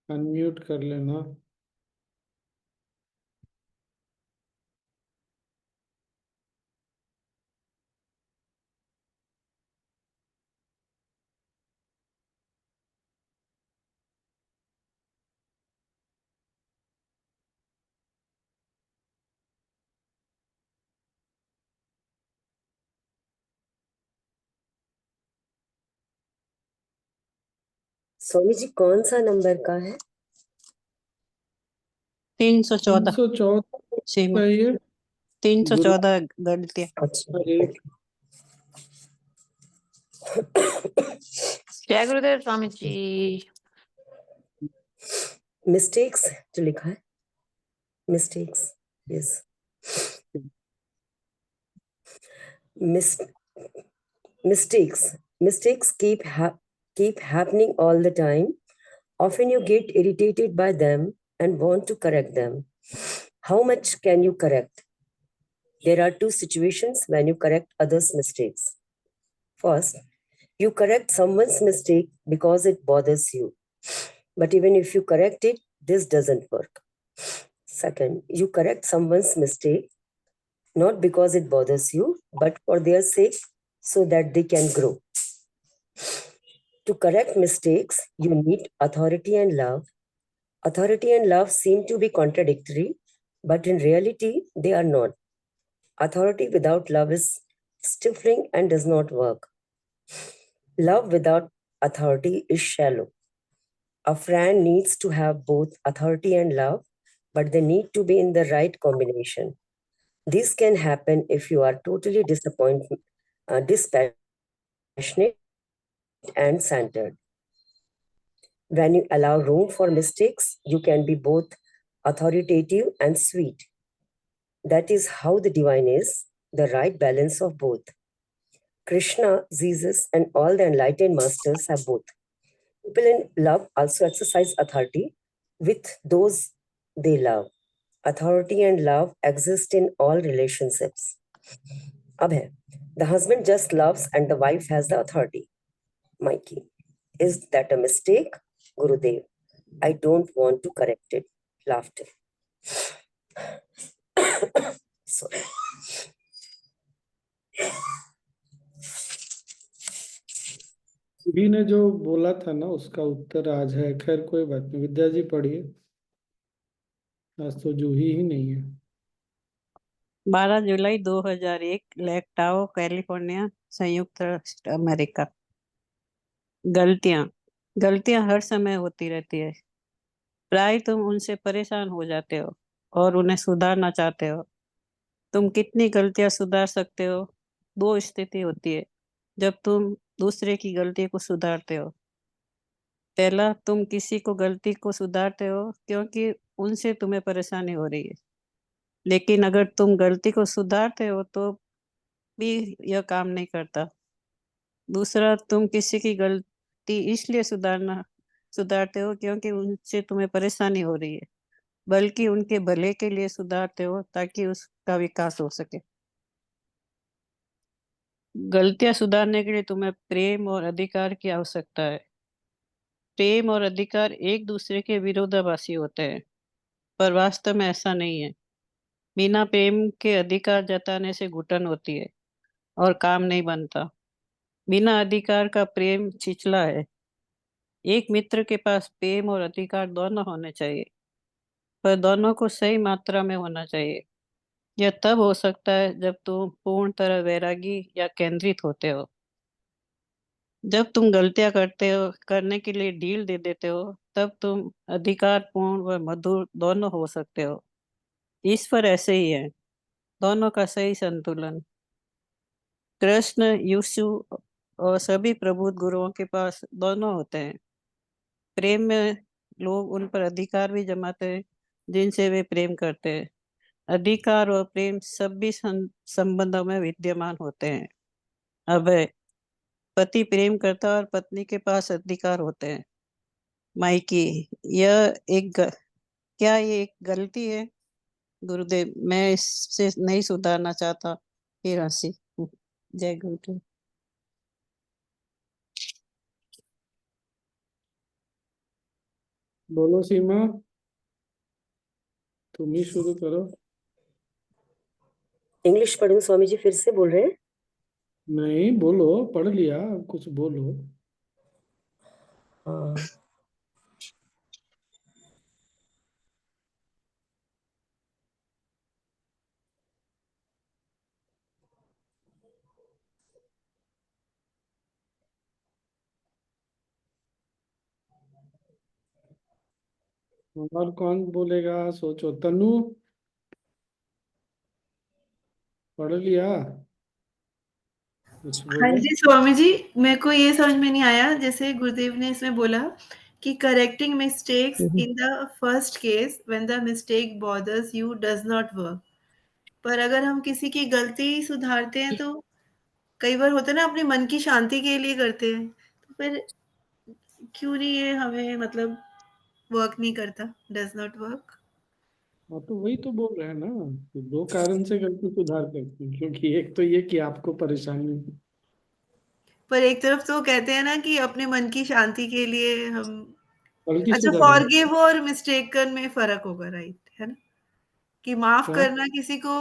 Unmute कर लेना। स्वामी जी कौन सा नंबर का है? 314 314 सीमा, सही है। 314 गलतियां। अच्छा। जय गुरुदेव स्वामी जी। मिस्टेक्स जो लिखा है, mistakes, yes. Mistakes keep happening all the time. Often you get irritated by them and want to correct them. How much can you correct? There are two situations when you correct others' mistakes. First, you correct someone's mistake because it bothers you. But even if you correct it, this doesn't work. Second, you correct someone's mistake not because it bothers you, but for their sake, so that they can grow. To correct mistakes, you need authority and love. Authority and love seem to be contradictory, but in reality, they are not. Authority without love is stifling and does not work. Love without authority is shallow. A friend needs to have both authority and love, but they need to be in the right combination. This can happen if you are totally dispassionate and centered. When you allow room for mistakes, you can be both authoritative and sweet. That is how the divine is, the right balance of both. Krishna, Jesus, and all the enlightened masters have both. People in love also exercise authority with those they love. Authority and love exist in all relationships. Abhay, the husband just loves and the wife has the authority. Mikey, is that a mistake? Gurudev, I don't want to correct it. Laughter. Sorry. भी ने जो बोला था ना उसका उत्तर आज है। खैर कोई बात नहीं, विद्या जी पढ़िए। आज तो जूही ही नहीं है। 12 जुलाई 2001, लेक टाओ, कैलिफोर्निया, संयुक्त राष्ट्र अमेरिका। गलतियां हर समय होती रहती है। प्राय तुम उनसे परेशान हो जाते हो और उन्हें सुधारना चाहते हो। तुम कितनी गलतियां सुधार सकते हो? दो स्थिति होती है जब तुम दूसरे की गलती को सुधारते हो। पहला, तुम किसी को गलती को सुधारते हो क्योंकि उनसे तुम्हें परेशानी हो रही है, लेकिन अगर तुम गलती को सुधारते हो तो भी यह काम नहीं करता। दूसरा, तुम किसी की गलती इसलिए सुधारते हो क्योंकि उनसे तुम्हें परेशानी हो रही है, बल्कि उनके भले के लिए सुधारते हो ताकि उसका विकास हो सके। गलतियां सुधारने के लिए तुम्हें प्रेम और अधिकार की आवश्यकता है। प्रेम और अधिकार एक दूसरे के विरोधाभासी होते हैं, पर वास्तव में ऐसा नहीं है। बिना प्रेम के अधिकार जताने से घुटन होती है और काम नहीं बनता। बिना अधिकार का प्रेम छिछला है। एक मित्र के पास प्रेम और अधिकार दोनों होने चाहिए, पर दोनों को सही मात्रा में होना चाहिए। यह तब हो सकता है जब तुम पूर्ण तरह वैरागी या केंद्रित होते हो। जब तुम गलतियां करने के लिए ढील दे देते हो, तब तुम अधिकारपूर्ण व मधुर दोनों हो सकते हो। ईश्वर ऐसे ही है, दोनों का सही संतुलन। कृष्ण, यीशु और सभी प्रबुद्ध गुरुओं के पास दोनों होते हैं। प्रेम में लोग उन पर अधिकार भी जमाते हैं जिनसे वे प्रेम करते हैं। अधिकार और प्रेम सभी संबंधों में विद्यमान होते हैं। अब पति प्रेम करता है और पत्नी के पास अधिकार होते हैं। माइकी, यह क्या ये एक गलती है? गुरुदेव, मैं इससे नहीं सुधारना चाहता। फिर हंसी। जय गुरुदेव। बोलो सीमा, तुम ही शुरू करो। इंग्लिश पढ़ूं स्वामी जी, फिर से बोल रहे हैं? नहीं, बोलो, पढ़ लिया, अब कुछ बोलो। हाँ। और कौन बोलेगा, सोचो। तनु, पढ़ लिया, कुछ हाँ बोलो। जी स्वामी जी, मेरे को ये समझ में नहीं आया, जैसे गुरुदेव ने इसमें बोला कि correcting mistakes in the first case when the mistake bothers you does not work. पर अगर हम किसी की गलती सुधारते हैं तो कई बार होता है ना, अपने मन की शांति के लिए करते हैं, तो फिर क्यों नहीं ये हमें मतलब वर्क नहीं करता, डज नॉट वर्क। हाँ, तो वही तो बोल रहे हैं ना कि दो कारण से गलती सुधार करते हैं, क्योंकि एक तो ये कि आपको परेशानी है। पर एक तरफ तो कहते हैं ना कि अपने मन की शांति के लिए हम, गलती अच्छा, सुधारना फॉरगिव और मिस्टेकन में फर्क होगा, राइट, है ना, कि माफ क्या? करना किसी को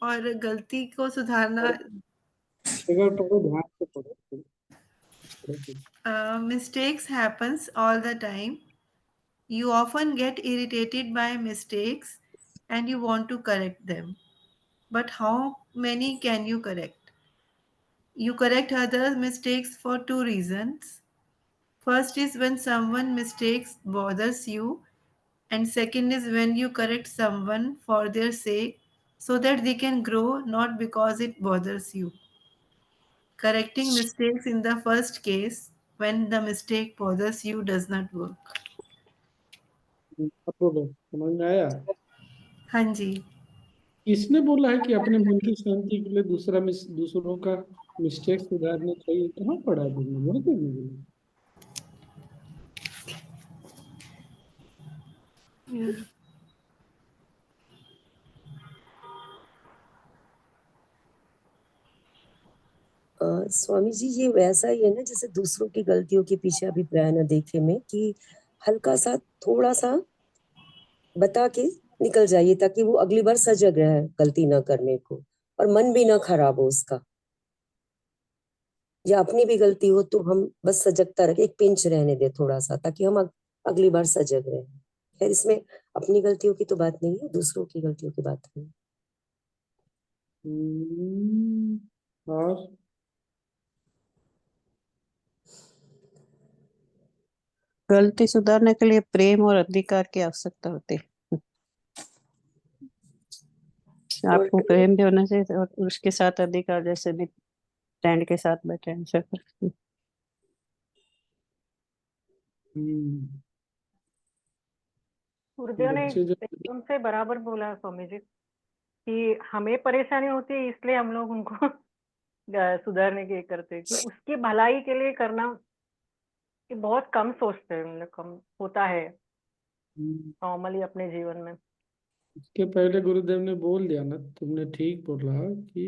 और गलती को सुधारना। अगर पढ़ो, ध्यान से पढ़ो, पढ़ो। Mistakes happens all the time. You often get irritated by mistakes and you want to correct them. But how many can you correct? You correct others' mistakes for two reasons. First is when someone mistakes bothers you, and second is when you correct someone for their sake so that they can grow, not because it bothers you. Correcting mistakes in the first case, when the mistake bothers you, does not work. अब बोलो, समझ में आया? हाँ जी। किसने बोला है कि अपने मन की शांति के लिए दूसरों का मिस्टेक सुधारना चाहिए? कहाँ पढ़ा तुमने? बोलो तो नहीं। स्वामी जी, ये वैसा ही है ना जैसे दूसरों की गलतियों के पीछे अभिप्राय न देखे में, कि हल्का सा थोड़ा सा बता के निकल जाइए ताकि वो अगली बार सजग रहे गलती ना करने को, और मन भी ना खराब हो उसका। या अपनी भी गलती हो तो हम बस सजगता रखे, एक पिंच रहने दे थोड़ा सा, ताकि हम अगली बार सजग रहे। खैर, इसमें अपनी गलतियों की तो बात नहीं है, दूसरों की गलतियों की बात है। और गलती सुधारने के लिए प्रेम और अधिकार की आवश्यकता होती है। आपको प्रेम भी होना चाहिए और उसके साथ अधिकार, जैसे भी फ्रेंड के साथ बैठे हैं ऐसा कर। गुरुदेव ने बच्चे जो एकदम से बराबर बोला है स्वामी जी, कि हमें परेशानी होती है इसलिए हम लोग उनको सुधारने के करते हैं, कि उसकी भलाई के लिए करना, ये बहुत कम सोचते हैं, मतलब कम होता है नॉर्मली अपने जीवन में। इसके पहले गुरुदेव ने बोल दिया ना, तुमने ठीक बोला कि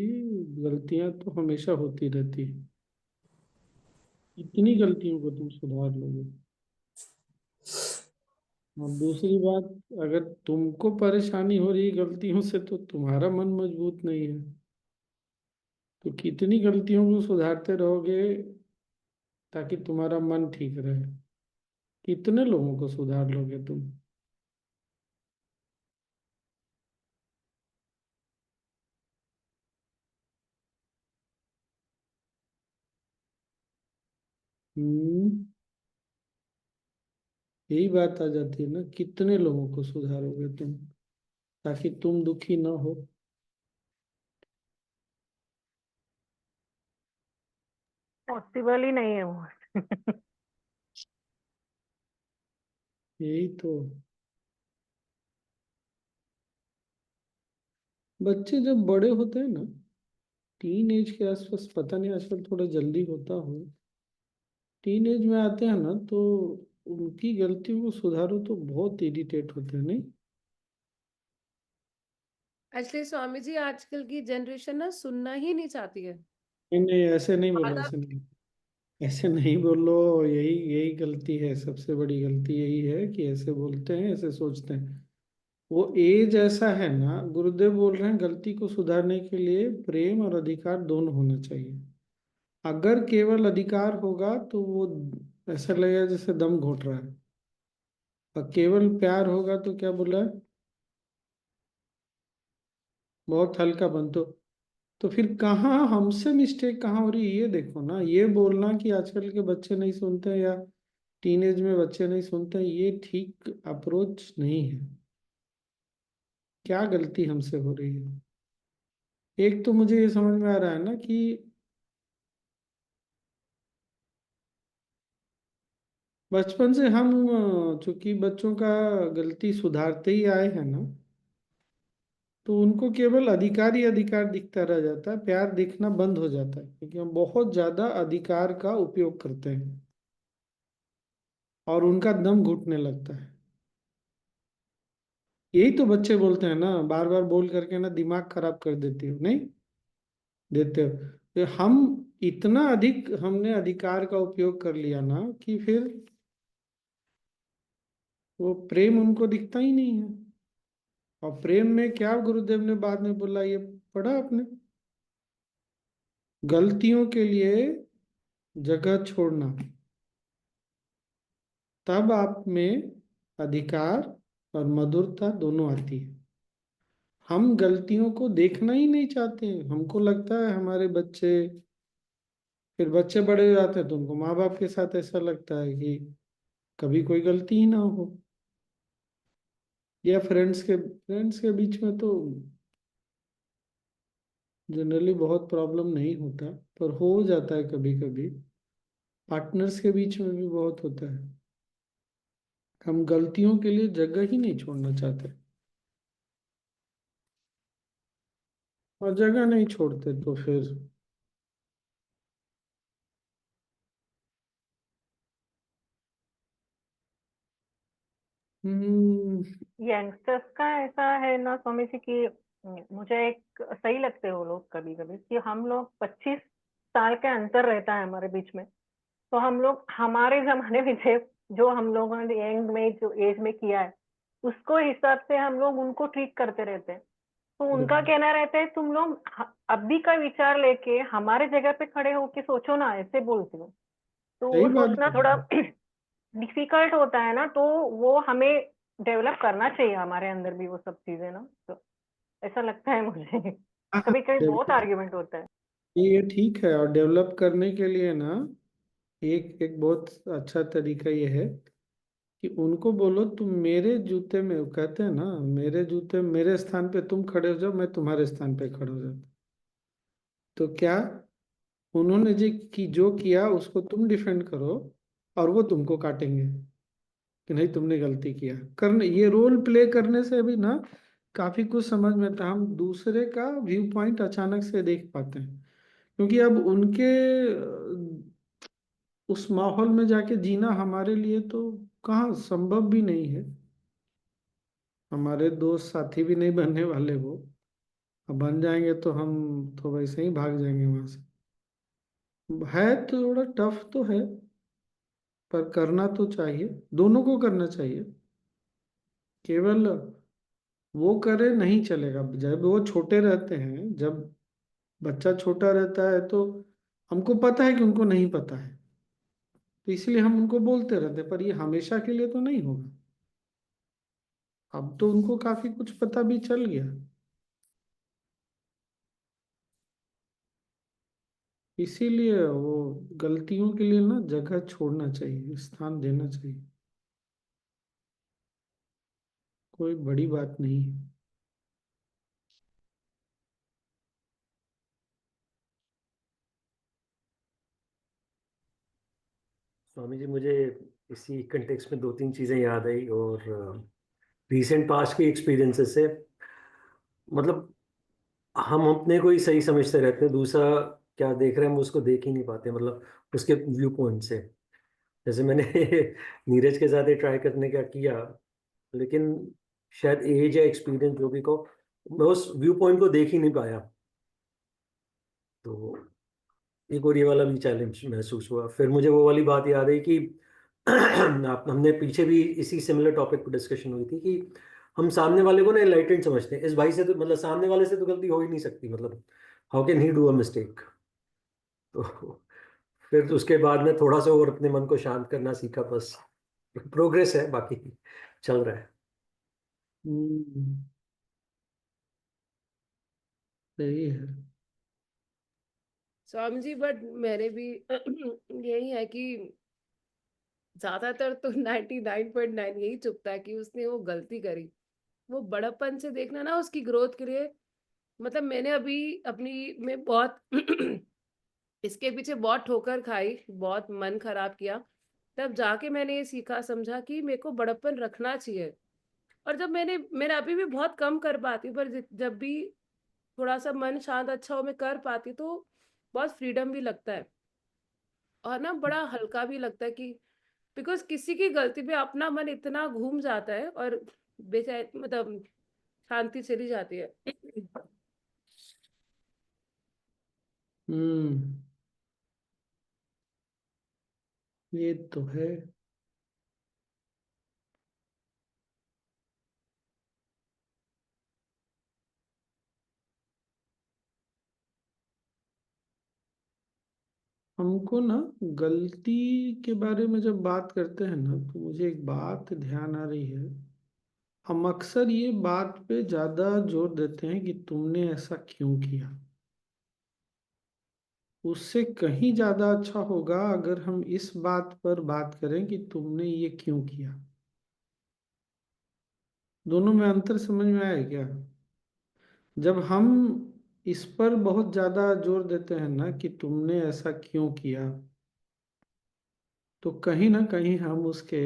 गलतियां तो हमेशा होती रहती है। इतनी गलतियों को तुम सुधार लोगे? और दूसरी बात, अगर तुमको परेशानी हो रही है गलतियों से, तो तुम्हारा मन मजबूत नहीं है, तो कितनी गलतियों को सुधारते रहोगे ताकि तुम्हारा मन ठीक रहे? कितने लोगों को सुधार लोगे तुम? हम्म यही बात आ जाती है ना, कितने लोगों को सुधारोगे तुम ताकि तुम दुखी ना हो? पॉसिबल ही नहीं है वो। यही तो। बच्चे जब बड़े होते हैं ना, टीन एज के आसपास, पता नहीं आजकल थोड़ा जल्दी होता हो, टीन एज में आते हैं ना, तो उनकी गलतियों को सुधारो तो बहुत इरिटेट होते हैं, नहीं? एक्चुअली स्वामी जी, आजकल की जनरेशन ना सुनना ही नहीं चाहती है। नहीं नहीं, ऐसे नहीं बोलो, ज्यादा ऐसे नहीं। ऐसे नहीं बोलो, यही यही गलती है, सबसे बड़ी गलती यही है कि ऐसे बोलते हैं, ऐसे सोचते हैं। वो एज ऐसा है ना, गुरुदेव बोल रहे हैं गलती को सुधारने के लिए प्रेम और अधिकार दोनों होना चाहिए। अगर केवल अधिकार होगा तो वो ऐसा लगेगा जैसे दम घोट रहा है, और केवल प्यार होगा तो क्या बोला है, बहुत हल्का बन। तो फिर कहाँ हमसे मिस्टेक कहाँ हो रही है, ये देखो ना। ये बोलना कि आजकल के बच्चे नहीं सुनते या टीनेज में बच्चे नहीं सुनते, ये ठीक अप्रोच नहीं है। क्या गलती हमसे हो रही है? एक तो मुझे ये समझ में आ रहा है ना कि बचपन से हम चूंकि बच्चों का गलती सुधारते ही आए हैं ना, तो उनको केवल अधिकार ही अधिकार दिखता रह जाता है, प्यार दिखना बंद हो जाता है, क्योंकि हम बहुत ज्यादा अधिकार का उपयोग करते हैं और उनका दम घुटने लगता है। यही तो बच्चे बोलते हैं ना, बार बार बोल करके ना दिमाग खराब कर देती हो, नहीं देते हो। तो हम इतना अधिक हमने अधिकार का उपयोग कर लिया ना कि फिर वो प्रेम उनको दिखता ही नहीं है। और प्रेम में क्या गुरुदेव ने बाद में बोला, ये पढ़ा आपने? गलतियों के लिए जगह छोड़ना, तब आप में अधिकार और मधुरता दोनों आती है। हम गलतियों को देखना ही नहीं चाहते हैं। हमको लगता है हमारे बच्चे, फिर बच्चे बड़े हो जाते हैं तो उनको माँ बाप के साथ ऐसा लगता है कि कभी कोई गलती ही ना हो। या फ्रेंड्स के बीच में तो जनरली बहुत प्रॉब्लम नहीं होता, पर हो जाता है कभी कभी। पार्टनर्स के बीच में भी बहुत होता है। हम गलतियों के लिए जगह ही नहीं छोड़ना चाहते, और जगह नहीं छोड़ते तो फिर हम्म। यंगस्टर्स का ऐसा है ना स्वामी जी की, मुझे एक सही लगते हैं वो लोग कभी कभी, कि हम लोग 25 साल के अंतर रहता है हमारे बीच में। तो हम लोग हमारे जमाने में थे, जो हम लोगों ने यंग में जो एज में किया है, उसको हिसाब से हम लोग उनको ट्रीट करते रहते हैं। तो उनका कहना रहता है तुम लोग अभी का विचार लेके हमारे जगह पे खड़े होके सोचो ना, ऐसे बोलती हूँ। तो सही वो बात सोचना थोड़ा डिफिकल्ट होता है ना, तो वो हमें डेवलप करना चाहिए हमारे अंदर भी वो सब चीजें ना। तो ऐसा लगता है मुझे कभी कभी बहुत डेवलप, आर्ग्यूमेंट होता है। ये ठीक है। और डेवलप करने के लिए ना एक एक बहुत अच्छा तरीका ये है कि उनको बोलो तुम मेरे जूते में, वो कहते हैं ना, मेरे जूते मेरे स्थान पे तुम खड़े हो जाओ, मैं तुम्हारे स्थान पे खड़े हो जाता। तो क्या उन्होंने जो किया उसको तुम डिफेंड करो, और वो तुमको काटेंगे कि नहीं तुमने गलती किया। करने ये रोल प्ले करने से भी ना काफी कुछ समझ में आता है। हम दूसरे का व्यू पॉइंट अचानक से देख पाते हैं, क्योंकि अब उनके उस माहौल में जाके जीना हमारे लिए तो कहाँ संभव भी नहीं है। हमारे दोस्त साथी भी नहीं बनने वाले वो। अब बन जाएंगे तो हम तो वैसे ही भाग जाएंगे वहां से। है तो थोड़ा टफ तो है, पर करना तो चाहिए, दोनों को करना चाहिए। केवल वो करे नहीं चलेगा। जब वो छोटे रहते हैं, जब बच्चा छोटा रहता है तो हमको पता है कि उनको नहीं पता है, तो इसलिए हम उनको बोलते रहते हैं, पर ये हमेशा के लिए तो नहीं होगा। अब तो उनको काफी कुछ पता भी चल गया, इसीलिए वो गलतियों के लिए ना जगह छोड़ना चाहिए, स्थान देना चाहिए। कोई बड़ी बात नहीं है। स्वामी जी, मुझे इसी कंटेक्स्ट में दो तीन चीजें याद आई, और रीसेंट पास्ट के एक्सपीरियंसेस से, मतलब हम अपने को ही सही समझते रहते हैं, दूसरा क्या देख रहे हैं हम उसको देख ही नहीं पाते, मतलब उसके व्यू पॉइंट से। जैसे मैंने नीरज के साथ ट्राई करने का किया, लेकिन शायद एज या एक्सपीरियंस जो भी को, मैं उस व्यू पॉइंट को देख ही नहीं पाया। तो एक और ये वाला भी चैलेंज महसूस हुआ। फिर मुझे वो वाली बात याद आई कि हमने पीछे भी इसी सिमिलर टॉपिक पर डिस्कशन हुई थी कि हम सामने वाले को ना एनलाइटेंड समझते हैं। इस भाई से तो मतलब सामने वाले से तो गलती हो ही नहीं सकती, मतलब how can he do a mistake. तो फिर तो उसके बाद में थोड़ा सा और अपने मन को शांत करना सीखा। बस प्रोग्रेस है, बाकी चल रहा है। हम्म, सही है। स्वामी जी बट मेरे भी यही है कि ज्यादातर तो 99.9 यही चुपता है कि उसने वो गलती करी। वो बड़प्पन से देखना ना उसकी ग्रोथ के लिए, मतलब मैंने अभी अपनी में बहुत इसके पीछे बहुत ठोकर खाई, बहुत मन खराब किया। तब जाके मैंने ये सीखा समझा कि मेरे को बड़प्पन रखना चाहिए। और जब मैंने अभी भी बहुत कम कर पाती हूँ, पर जब भी थोड़ा सा मन शांत अच्छा हो मैं कर पाती तो बहुत फ्रीडम भी लगता है और ना बड़ा हल्का भी लगता है कि बिकॉज किसी की गलती पे अपना मन इतना घूम जाता है और बेचारे मतलब शांति चली जाती है। हम्म, ये तो है। हमको ना गलती के बारे में जब बात करते हैं ना, तो मुझे एक बात ध्यान आ रही है। हम अक्सर ये बात पे ज्यादा जोर देते हैं कि तुमने ऐसा क्यों किया। उससे कहीं ज्यादा अच्छा होगा अगर हम इस बात पर बात करें कि तुमने ये क्यों किया। दोनों में अंतर समझ में आया क्या? जब हम इस पर बहुत ज्यादा जोर देते हैं ना कि तुमने ऐसा क्यों किया, तो कहीं ना कहीं हम उसके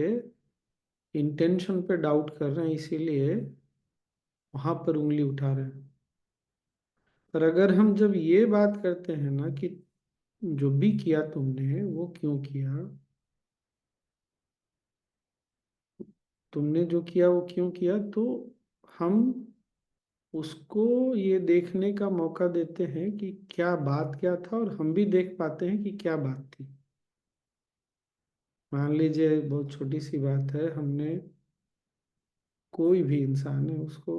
इंटेंशन पे डाउट कर रहे हैं, इसीलिए वहां पर उंगली उठा रहे हैं। पर अगर हम जब ये बात करते हैं ना कि जो भी किया तुमने वो क्यों किया, तुमने जो किया वो क्यों किया, तो हम उसको ये देखने का मौका देते हैं कि क्या बात क्या था, और हम भी देख पाते हैं कि क्या बात थी। मान लीजिए बहुत छोटी सी बात है, हमने कोई भी इंसान है उसको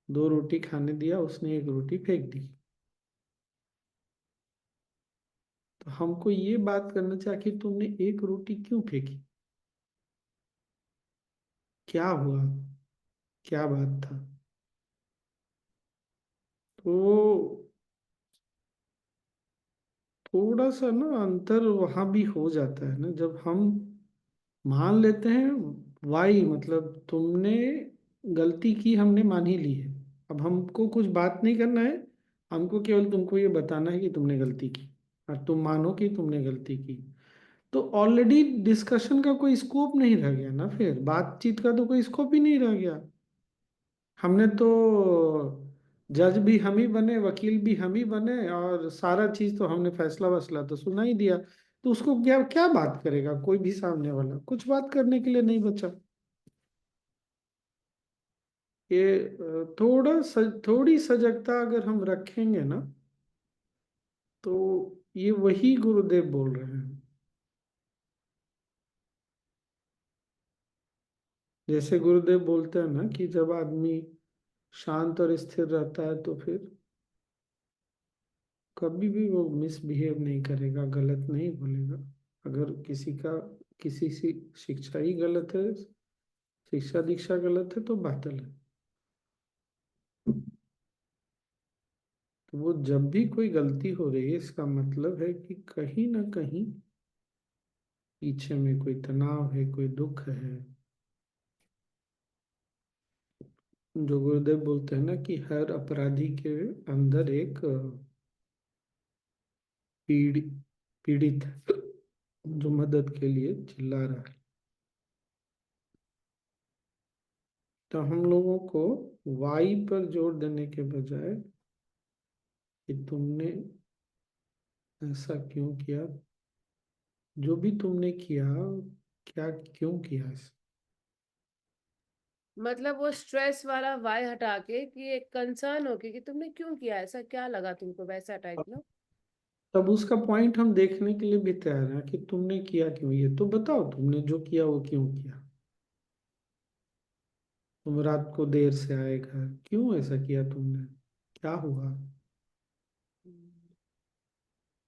2 रोटी खाने दिया, उसने 1 रोटी फेंक दी। तो हमको ये बात करना चाहिए कि तुमने 1 रोटी क्यों फेंकी, क्या हुआ, क्या बात था। तो थोड़ा सा ना अंतर वहां भी हो जाता है ना, जब हम मान लेते हैं वाई, मतलब तुमने गलती की, हमने मान ही ली है। अब हमको कुछ बात नहीं करना है, हमको केवल तुमको ये बताना है कि तुमने गलती की, और तुम मानो कि तुमने गलती की। तो ऑलरेडी डिस्कशन का कोई स्कोप नहीं रह गया ना, फिर बातचीत का तो कोई स्कोप ही नहीं रह गया। हमने तो जज भी हम ही बने, वकील भी हम ही बने, और सारा चीज तो हमने फैसला वैसला तो सुना ही दिया। तो उसको क्या क्या बात करेगा कोई भी सामने वाला, कुछ बात करने के लिए नहीं बचा। ये थोड़ी सजगता अगर हम रखेंगे ना, तो ये वही गुरुदेव बोल रहे हैं। जैसे गुरुदेव बोलते हैं ना कि जब आदमी शांत और स्थिर रहता है तो फिर कभी भी वो मिसबिहेव नहीं करेगा, गलत नहीं बोलेगा। अगर किसी सी शिक्षा ही गलत है, शिक्षा दीक्षा गलत है, तो बातल है। तो वो जब भी कोई गलती हो रही है, इसका मतलब है कि कहीं ना कहीं पीछे में कोई तनाव है, कोई दुख है। जो गुरुदेव बोलते हैं ना कि हर अपराधी के अंदर एक पीड़ि पीड़ित है, जो मदद के लिए चिल्ला रहा है। तो हम लोगों को वाई पर जोर देने के बजाय कि तुमने ऐसा क्यों किया, जो भी तुमने किया, क्या क्यों किया ऐसा। मतलब वो स्ट्रेस वाला वाई हटा के कि एक कंसर्न हो के कि तुमने क्यों किया ऐसा, क्या लगा तुमको, वैसा टाइप ना। तब उसका पॉइंट हम देखने के लिए भी तैयार हैं कि तुमने किया क्यों, ये तो बताओ तुमने जो किया वो क्यों किया। तुम रात को देर से आए घर, क्यों ऐसा किया तुमने, क्या हुआ।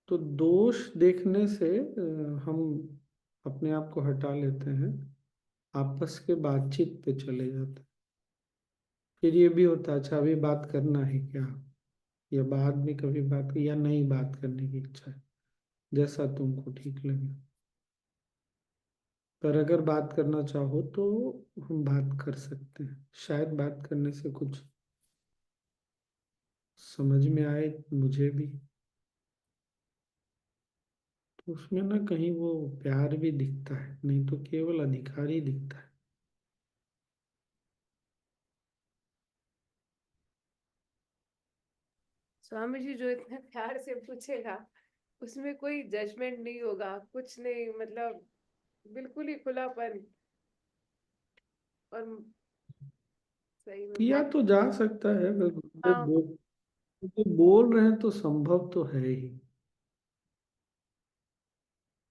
तो दोष देखने से हम अपने आप को हटा लेते हैं, आपस के बातचीत पे चले जाते हैं। फिर ये भी होता है, अच्छा अभी बात करना है क्या, या बाद में कभी बात, या नहीं बात करने की इच्छा है, जैसा तुमको ठीक लगे। पर अगर बात करना चाहो तो हम बात कर सकते हैं, शायद बात करने से कुछ समझ में आए मुझे भी। तो उसमें ना कहीं वो प्यार भी दिखता है, नहीं तो केवल अधिकार ही दिखता है। स्वामी जी जो इतने प्यार से पूछेगा उसमें कोई जजमेंट नहीं होगा, कुछ नहीं, मतलब बिल्कुल ही खुलापन। और सही में किया बहुत। तो जा सकता है, हाँ। जो बोल रहे हैं तो संभव तो है ही।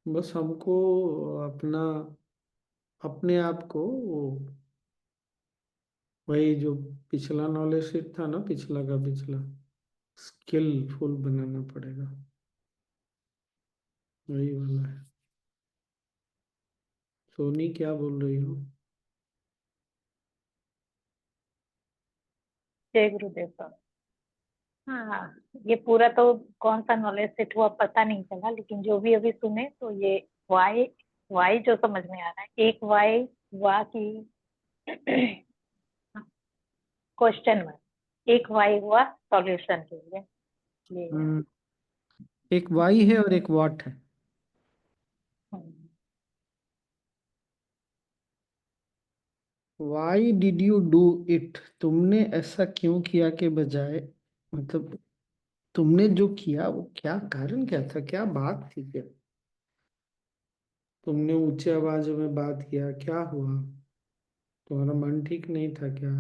बस हमको अपना, अपने आप को वही जो पिछला नॉलेज शीट था ना, पिछला का पिछला, स्किलफुल बनाना पड़ेगा, वही वाला है। सोनी क्या बोल रही हो। जय गुरुदेव का। हाँ, ये पूरा तो कौन सा नॉलेज सेट हुआ पता नहीं चला, लेकिन जो भी अभी सुने तो ये वाई, वाई जो समझ में आ रहा है, एक वाई, वा की क्वेश्चन में, एक वाई हुआ सॉल्यूशन के लिए, ये है। एक वाई है और एक वॉट है। Hmm, why did you do it, तुमने ऐसा क्यों किया के बजाय, मतलब तुमने जो किया वो क्या कारण, क्या था, क्या बात थी, क्या तुमने ऊंचे आवाज में बात किया, क्या हुआ, तुम्हारा मन ठीक नहीं था क्या,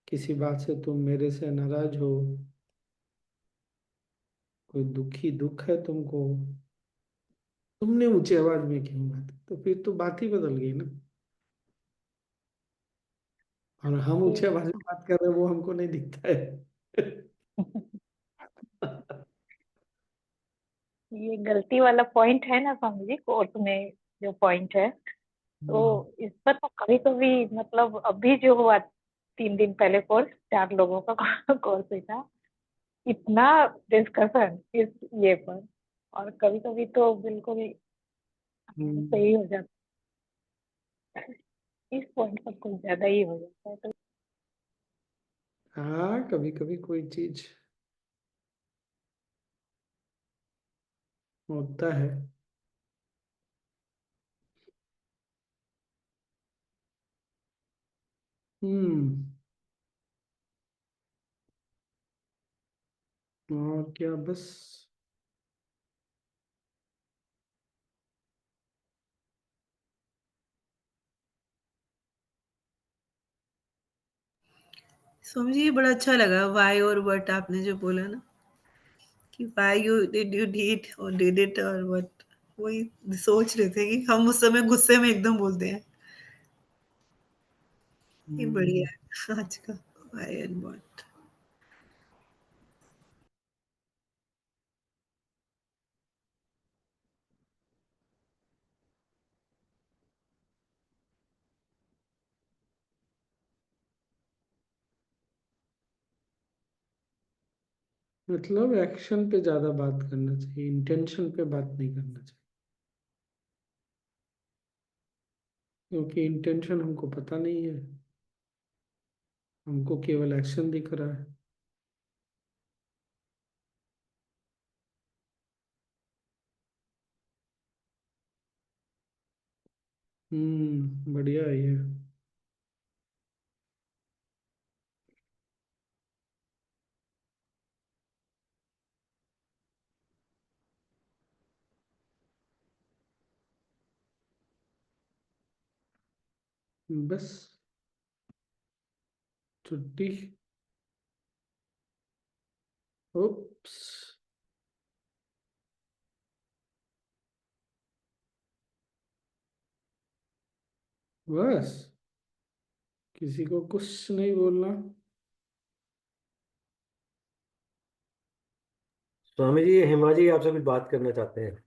किसी बात से तुम मेरे से नाराज हो, कोई दुखी दुख है तुमको, तुमने ऊंची आवाज में क्यों बात की? तो फिर तो बात ही बदल गई ना। और हम ऊंची ये आवाज में बात कर रहे हैं वो हमको नहीं दिखता है। ये गलती वाला पॉइंट है ना स्वामी जी, कोर्स में जो पॉइंट है, तो इस पर तो कभी कभी मतलब अभी जो हुआ 3 दिन पहले कोर्स, 4 लोगों का कोर्स हुआ था, इतना डिस्कशन इस ये पर, और कभी कभी तो बिल्कुल ही हम्म, सही हो जाता है, इस पॉइंट पर कुछ ज्यादा ही हो जाता है तो। हाँ कभी कभी कोई चीज होता है। हम्म। और क्या, बस स्वामी जी ये बड़ा अच्छा लगा, वाई और वट आपने जो बोला ना, कि वाई यू डिड और डिड इट और वट, वही सोच रहे थे कि हम उस समय गुस्से में एकदम बोलते हैं। ये बढ़िया है आज का, वाई एंड वट। मतलब एक्शन पे ज्यादा बात करना चाहिए, इंटेंशन पे बात नहीं करना चाहिए, क्योंकि इंटेंशन हमको पता नहीं है, हमको केवल एक्शन दिख रहा है। बढ़िया है ये। बस छुट्टी। ओप्स। बस, किसी को कुछ नहीं बोलना। स्वामी जी, हेमा जी आपसे कुछ बात करना चाहते हैं।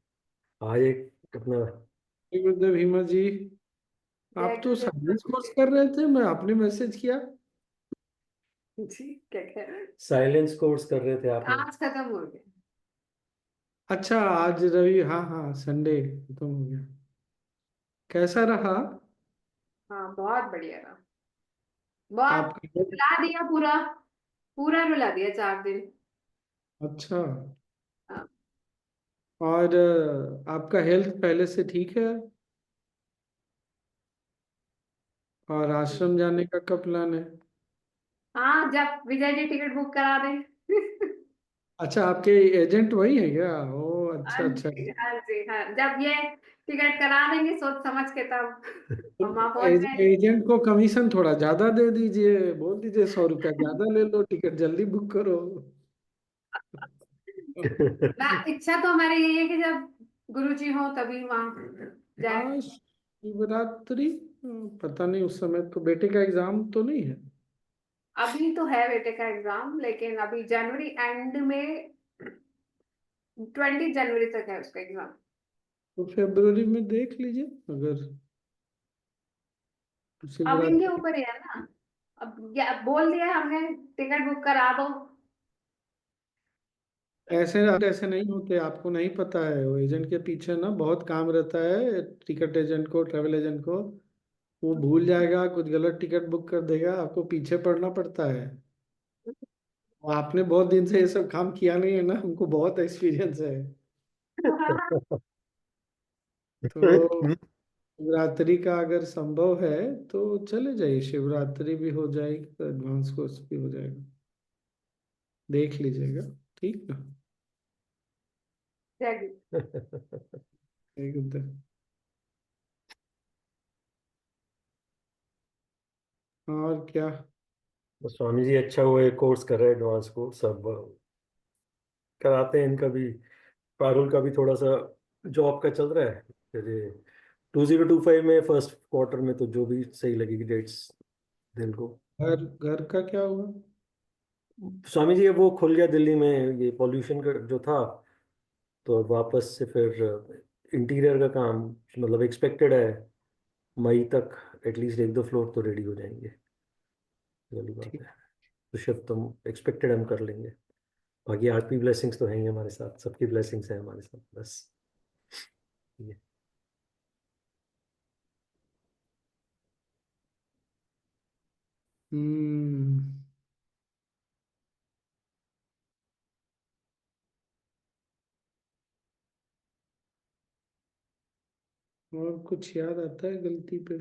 आज एक अपना जय गुरुदेव हिमा जी, जय आप तो गुरुदेव साइलेंस कोर्स कर रहे थे, मैं आपने मैसेज किया। जी, क्या कह रहे हैं? साइलेंस कोर्स कर रहे थे आपने। आज खत्म हो गया। अच्छा, आज रवि, हाँ हाँ, संडे खत्म हो गया। कैसा रहा हाँ, बहुत बढ़िया रहा। बहुत आपका? रुला दिया, पूरा पूरा रुला दिया 4 दिन। अच्छा, हाँ और आपका हेल्थ पहले से ठीक है? और आश्रम जाने का कब प्लान है? हाँ, जब विजय जी टिकट बुक करा दें। अच्छा, आपके एजेंट वही है क्या? ओ अच्छा हाँ अच्छा। जी, हाँ जी, हाँ, जब ये टिकट करा देंगे सोच समझ के, तब हम वहाँ तो पहुंच जाएंगे। एजेंट को कमीशन थोड़ा ज्यादा दे दीजिए, बोल दीजिए 100 रुपया ज्यादा ले लो, टिकट जल्दी बुक करो। ना, इच्छा तो हमारी यही है कि जब गुरुजी हो तभी वहाँ जाए। हाँ, शिवरात्रि, पता नहीं, उस समय तो बेटे का एग्जाम तो नहीं है। अभी तो है बेटे का एग्जाम, लेकिन अभी जनवरी एंड में 20 जनवरी तक है उसका एग्जाम। तो फरवरी में देख लीजिए, अगर अब इनके शिवरात्रि। ऊपर ही है ना। अब बोल दिया हमने, टिकट बुक करा दो। ऐसे ऐसे नहीं होते, आपको नहीं पता है, वो एजेंट के पीछे ना बहुत काम रहता है, टिकट एजेंट को, ट्रेवल एजेंट को। वो भूल जाएगा, कुछ गलत टिकट बुक कर देगा, आपको पीछे पड़ना पड़ता है। और आपने बहुत दिन से ये सब काम किया नहीं है ना, हमको बहुत एक्सपीरियंस है। तो शिवरात्रि का अगर संभव है तो चले जाइए, शिवरात्रि भी हो जाएगी तो एडवांस कोर्स भी हो जाएगा, देख लीजिएगा। ठीक ना? एकदम। और क्या? तो स्वामी जी अच्छा हुआ एक कोर्स कर रहे हैं, एडवांस कोर्स सब कराते हैं। इनका भी, पारुल का भी थोड़ा सा जॉब का चल रहा है। फिर ये 2025 में फर्स्ट क्वार्टर में तो जो भी सही लगेगी डेट्स दिन को। घर घर का क्या हुआ? स्वामी जी अब वो खुल गया दिल्ली में, ये पॉल्यूशन का जो था, तो अब वापस से फिर इंटीरियर का काम, मतलब एक्सपेक्टेड है मई तक एटलीस्ट 1-2 फ्लोर तो रेडी हो जाएंगे। वाली बात ठीक। है। तो शिफ्ट तो एक्सपेक्टेड हम कर लेंगे। बाकी आपकी ब्लेसिंग्स तो हैं ही हमारे साथ, सबकी ब्लेसिंग्स हैं हमारे साथ बस। ये हम्म। और कुछ याद आता है गलती पे?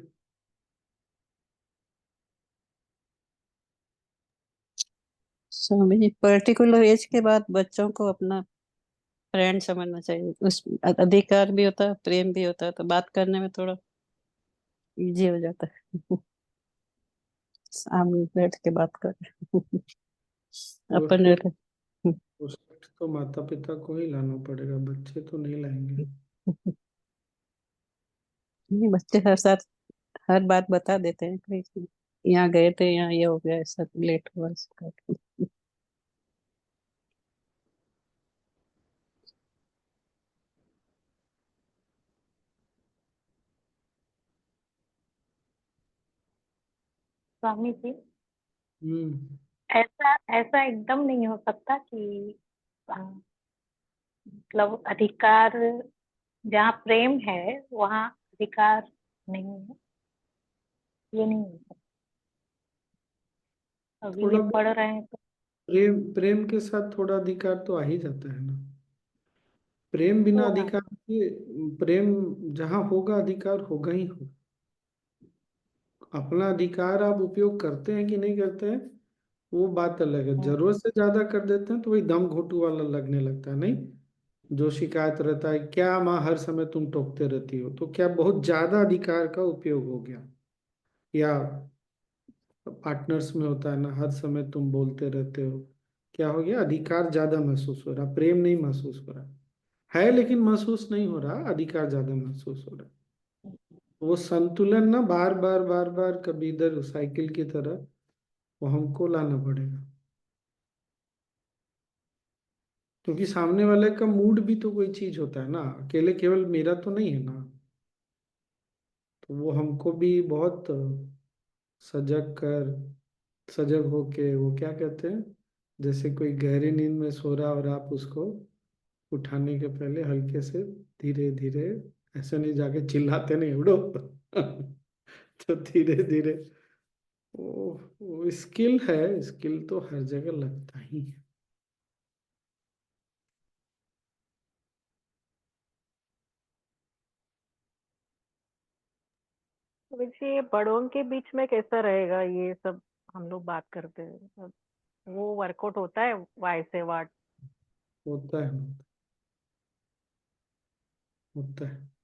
स्वामी जी, पर्टिकुलर एज के बाद बच्चों को अपना फ्रेंड समझना चाहिए, उस अधिकार भी होता है, प्रेम भी होता है, तो बात करने में थोड़ा इजी हो जाता है। सामने बैठ के बात कर। वो अपन शिफ्ट वो शिफ्ट तो माता पिता को ही लाना पड़ेगा, बच्चे तो नहीं लाएंगे। नहीं, बच्चे हर साथ हर बात बता देते हैं कि यहाँ गए थे, यहाँ ये हो गया, ऐसा लेट हुआ इसका। स्वामी जी, हम्म। ऐसा ऐसा एकदम नहीं हो सकता कि मतलब अधिकार, जहाँ प्रेम है वहाँ अधिकार नहीं है, ये नहीं हो सकता। अभी ये थोड़ा पढ़ रहे हैं तो प्रेम प्रेम के साथ थोड़ा अधिकार तो आ ही जाता है ना। प्रेम बिना होगा। अधिकार के, प्रेम जहाँ होगा अधिकार होगा ही होगा। अपना अधिकार आप उपयोग करते हैं कि नहीं करते हैं, वो बात अलग है। हम्म, जरूरत से ज्यादा कर देते हैं तो वही दम घोटू वाला लगने लगता है, नहीं? जो शिकायत रहता है, क्या माँ हर समय तुम टोकते रहती हो, तो क्या बहुत ज्यादा अधिकार का उपयोग हो गया? या पार्टनर्स में होता है ना, हर समय तुम बोलते रहते हो, क्या हो गया? अधिकार ज्यादा महसूस हो रहा, प्रेम नहीं महसूस हो रहा है, लेकिन महसूस नहीं हो रहा, अधिकार ज्यादा महसूस हो रहा है। वो संतुलन ना बार बार बार बार कभी इधर साइकिल की तरह वो हमको लाना पड़ेगा, क्योंकि सामने वाले का मूड भी तो कोई चीज होता है ना, अकेले केवल मेरा तो नहीं है ना। तो वो हमको भी बहुत सजग कर सजग होके, वो क्या कहते हैं, जैसे कोई गहरी नींद में सो रहा और आप उसको उठाने के पहले हल्के से धीरे धीरे, ऐसे नहीं जाके चिल्लाते नहीं उड़ो तो धीरे धीरे, वो स्किल है, स्किल तो हर जगह लगता ही है। वैसे ये बड़ों के बीच में कैसा रहेगा ये सब हम लोग बात करते हैं, मतलब वो वर्कआउट होता है वाई से वाट? होता है, होता है।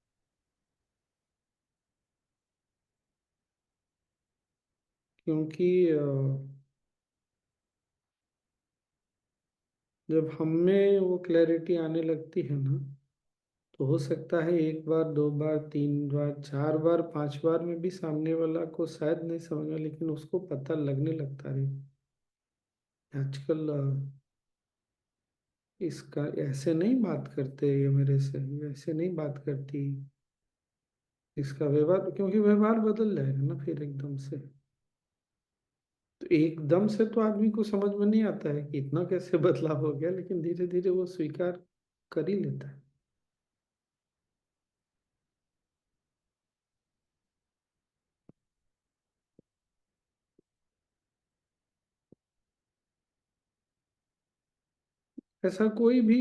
क्योंकि जब हम में वो क्लैरिटी आने लगती है ना, तो हो सकता है एक बार, दो बार, तीन बार, चार बार, पांच बार में भी सामने वाला को शायद नहीं समझ में, लेकिन उसको पता लगने लगता है आजकल इसका ऐसे नहीं बात करते, ये मेरे से ऐसे नहीं बात करती, इसका व्यवहार, क्योंकि व्यवहार बदल जाएगा ना फिर एकदम से। तो एकदम से तो आदमी को समझ में नहीं आता है कि इतना कैसे बदलाव हो गया, लेकिन धीरे धीरे वो स्वीकार कर ही लेता है। ऐसा कोई भी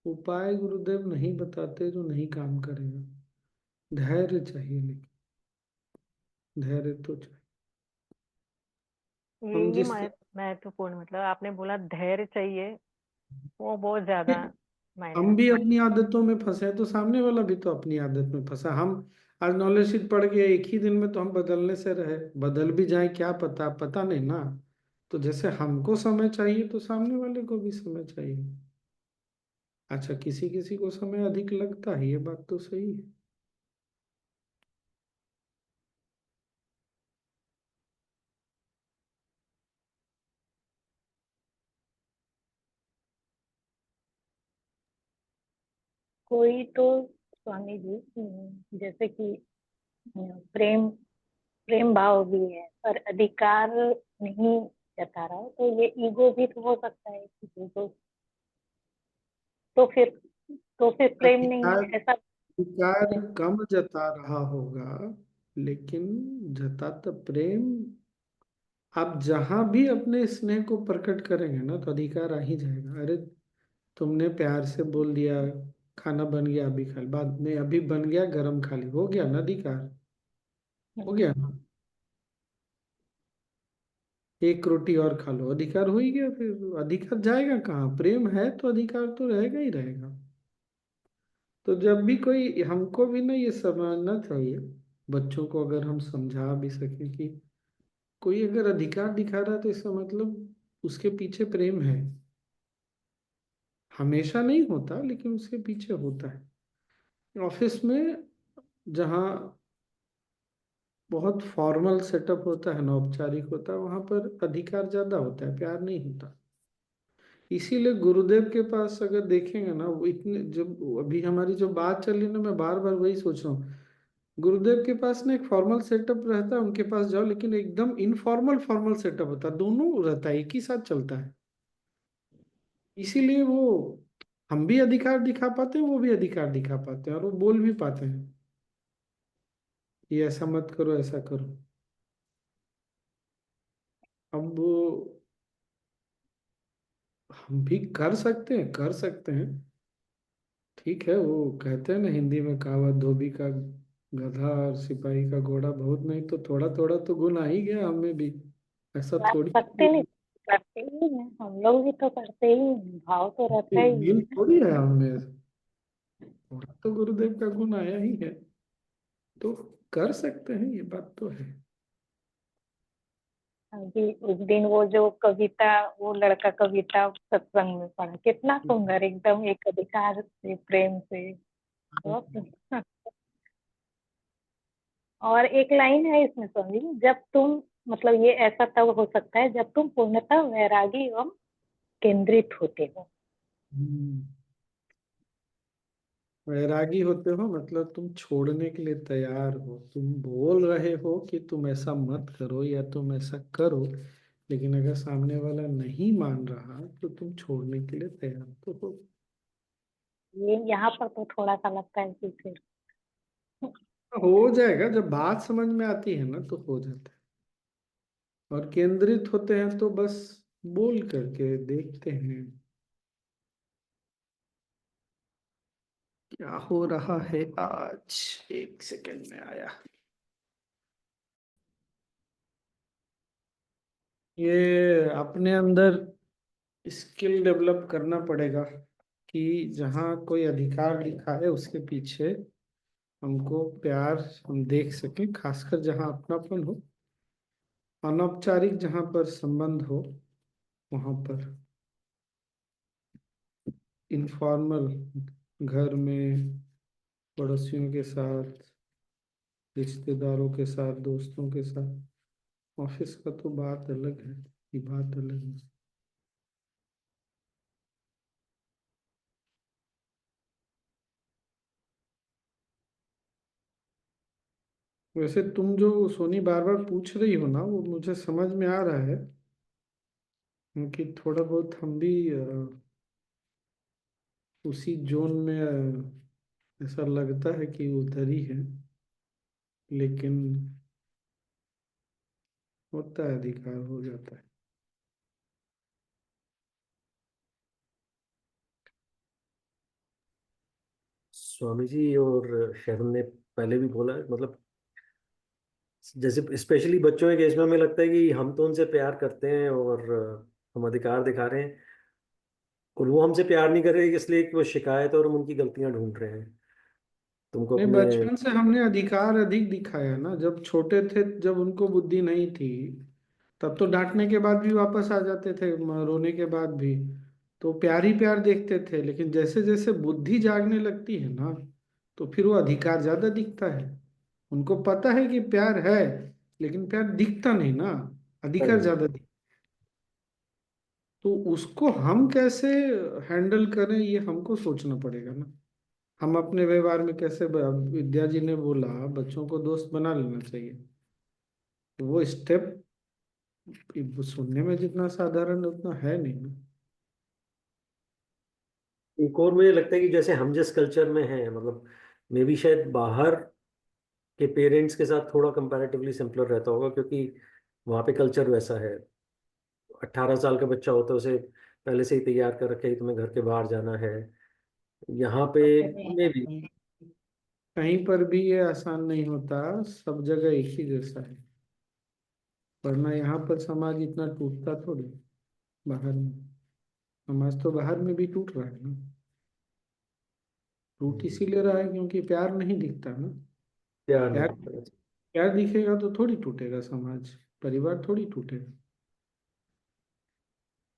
उपाय गुरुदेव नहीं बताते जो नहीं काम करेगा। धैर्य चाहिए, लेकिन धैर्य तो चाहिए। हम ये जिस महत्वपूर्ण, मतलब आपने बोला धैर्य चाहिए, वो बहुत ज्यादा मायने हम भी रखता अपनी आदतों में फंसे हैं, तो सामने वाला भी तो अपनी आदत में फंसा। हम आज नॉलेज शीट पढ़ गए एक ही दिन में, तो हम बदलने से रहे, बदल भी जाए क्या पता, पता नहीं ना। तो जैसे हमको समय चाहिए तो सामने वाले को भी समय चाहिए। अच्छा, किसी किसी को समय अधिक लगता है, ये बात तो सही है। कोई तो स्वामी जी, जैसे कि प्रेम प्रेम भाव भी है पर अधिकार नहीं जता रहा है, तो ये ईगो भी तो हो सकता है किसी को। तो फिर तो फिर प्रेम नहीं अधिकार है ऐसा। अधिकार कम जता रहा होगा, लेकिन जता तो प्रेम। आप जहां भी अपने स्नेह को प्रकट करेंगे ना, तो अधिकार आ ही जाएगा। अरे, तुमने प्यार से बोल दिया खाना बन गया अभी खा ली, बाद में अभी बन गया गरम खा ली, हो गया ना अधिकार, हो गया ना। एक रोटी और खा लो, अधिकार हो ही गया, फिर अधिकार जाएगा कहाँ? प्रेम है तो अधिकार तो रहेगा ही रहेगा। तो जब भी कोई, हमको भी ना ये समझना चाहिए, बच्चों को अगर हम समझा भी सके कि कोई अगर अधिकार दिखा रहा है तो इसका मतलब उसके पीछे प्रेम है। हमेशा नहीं होता, लेकिन उसके पीछे होता है। ऑफिस में जहाँ बहुत फॉर्मल सेटअप होता है ना, औपचारिक होता है, वहां पर अधिकार ज्यादा होता है, प्यार नहीं होता। इसीलिए गुरुदेव के पास अगर देखेंगे ना, वो इतने, जब अभी हमारी जो बात चल रही है ना, मैं बार बार वही सोच रहा हूँ। गुरुदेव के पास ना एक फॉर्मल सेटअप रहता है, उनके पास जाओ, लेकिन एकदम इनफॉर्मल फॉर्मल सेटअप होता है, दोनों रहता है, एक ही साथ चलता है। इसीलिए वो, हम भी अधिकार दिखा पाते हैं, वो भी अधिकार दिखा पाते हैं, और वो बोल भी पाते हैं ये ऐसा मत करो, ऐसा करो। अब वो हम भी कर सकते हैं, कर सकते हैं। ठीक है, वो कहते हैं ना हिंदी में कहावत, धोबी का गधा और सिपाही का घोड़ा, बहुत नहीं तो थोड़ा थोड़ा तो गुण आ ही गया हमें भी। ऐसा कर थोड़ी सकते नहीं, करते ही हैं हम लोग भी, तो करते ही हैं, भाव तो रहता ही दिल है। थोड़ी है हमें, थोड़ा तो गुरुदेव का गुण आया ही है, तो कर सकते हैं, ये बात तो है। अभी उस दिन वो जो कविता, वो लड़का कविता सत्संग में पढ़ा, कितना सुंदर, एकदम एक अधिकार से प्रेम से, बहुत सुंदर। और एक लाइन है इसमें स्वामी जी, जब तुम मतलब ये ऐसा तब हो सकता है जब तुम पूर्णतः वैरागी एवं केंद्रित होते हो। वैरागी होते हो मतलब तुम छोड़ने के लिए तैयार हो, तुम बोल रहे हो कि तुम ऐसा मत करो या तुम ऐसा करो, लेकिन अगर सामने वाला नहीं मान रहा तो तुम छोड़ने के लिए तैयार तो हो। ये यहाँ पर तो थोड़ा सा लगता है कि फिर हो जाएगा, जब बात समझ में आती है ना तो हो जाता है। और केंद्रित होते हैं तो बस बोल करके देखते हैं क्या हो रहा है आज। एक सेकंड में आया। ये अपने अंदर स्किल डेवलप करना पड़ेगा कि जहाँ कोई अधिकार लिखा है उसके पीछे हमको प्यार हम देख सकें, खासकर जहाँ अपनापन हो। अनौपचारिक जहाँ पर संबंध हो वहाँ पर, इनफॉर्मल घर में, पड़ोसियों के साथ, रिश्तेदारों के साथ, दोस्तों के साथ। ऑफिस का तो बात अलग है, ये बात अलग है। वैसे तुम जो सोनी बार बार पूछ रही हो ना, वो मुझे समझ में आ रहा है, क्योंकि थोड़ा बहुत हम भी उसी जोन में ऐसा लगता है कि उधर ही है, लेकिन होता है, अधिकार हो जाता है। स्वामी जी और शरण ने पहले भी बोला है, मतलब जैसे स्पेशली बच्चों के केस में हमें लगता है कि हम तो उनसे प्यार करते हैं और हम अधिकार दिखा रहे हैं, और वो हमसे प्यार नहीं कर रहे इसलिए कि वो शिकायत और हम उनकी गलतियां ढूंढ रहे हैं। तुमको नहीं, अपने बचपन से हमने अधिकार अधिक दिखाया ना। जब छोटे थे, जब उनको बुद्धि नहीं थी, तब तो डांटने के बाद भी वापस आ जाते थे, रोने के बाद भी तो प्यार ही प्यार देखते थे। लेकिन जैसे जैसे बुद्धि जागने लगती है ना, तो फिर वो अधिकार ज्यादा दिखता है। उनको पता है कि प्यार है, लेकिन प्यार दिखता नहीं ना, अधिकार ज्यादा दिखता। तो उसको हम कैसे हैंडल करें, ये हमको सोचना पड़ेगा ना। हम अपने व्यवहार में कैसे, विद्या जी ने बोला बच्चों को दोस्त बना लेना चाहिए, तो वो स्टेप सुनने में जितना साधारण है उतना है नहीं ना। एक और मुझे लगता है कि जैसे हम जिस कल्चर में हैं, मतलब मे भी शायद बाहर के पेरेंट्स के साथ थोड़ा कंपैरेटिवली सिंपलर रहता होगा, क्योंकि वहाँ पे कल्चर वैसा है। 18 साल का बच्चा होता है, उसे पहले से ही तैयार कर रखे कि तुम्हें घर के बाहर जाना है। यहाँ पे मे भी कहीं पर भी ये आसान नहीं होता, सब जगह एक ही जैसा है। वरना यहाँ पर समाज इतना टूटता थोड़ी। बाहर में समाज तो बाहर में भी टूट रहा है ना। टूट इसीलिए रहा है क्योंकि प्यार नहीं दिखता ना। प्यार नहीं प्यार, दिखता। प्यार दिखेगा तो थोड़ी टूटेगा समाज, परिवार थोड़ी टूटेगा।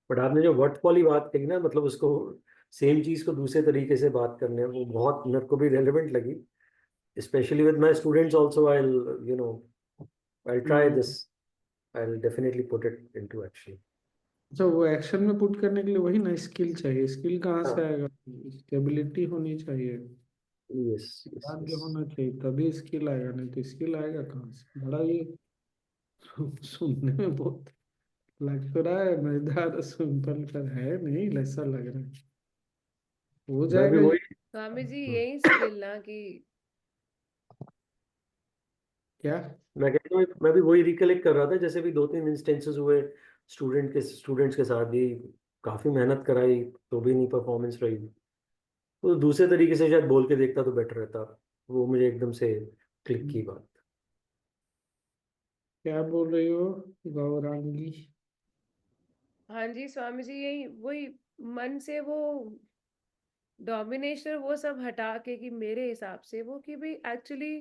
बट आपने जो वर्ट वाली बात कही ना, मतलब उसको सेम चीज को दूसरे तरीके से बात करने, वो बहुत मेरे को भी रेलेवेंट लगी। Specially with my students also, I you know I try hmm. This, I definitely put it into action. अच्छा, वो एक्शन में पुट करने के लिए वही ना स्किल चाहिए। स्किल कहाँ से हाँ, आएगा? स्टेबिलिटी होनी चाहिए, यस यस भाग्य यस। होना चाहिए, तभी स्किल आएगा। नहीं तो स्किल आएगा कहाँ से? बड़ा ये सुनने में बहुत लग तो रहा है मजेदार, सिंपल, पर है नहीं, ऐसा लग रहा है। हो मैं भी जाएगा ये। वही स्वामी जी हम्म, यही स्किल ना कि क्या? मैं कहता हूँ, मैं भी वही रिकलेक्ट कर रहा था, जैसे भी 2-3 इंस्टेंसेस हुए स्टूडेंट्स के साथ भी, काफी मेहनत कराई तो भी नहीं परफॉर्मेंस रही। तो दूसरे तरीके से शायद बोल के देखता तो बेटर रहता। वो मुझे एकदम से क्लिक की बात। क्या बोल रही हो गौरांगी? हाँ जी स्वामी जी यही वही मन से वो डोमिनेशन वो सब हटा के कि मेरे हिसाब से वो कि भाई एक्चुअली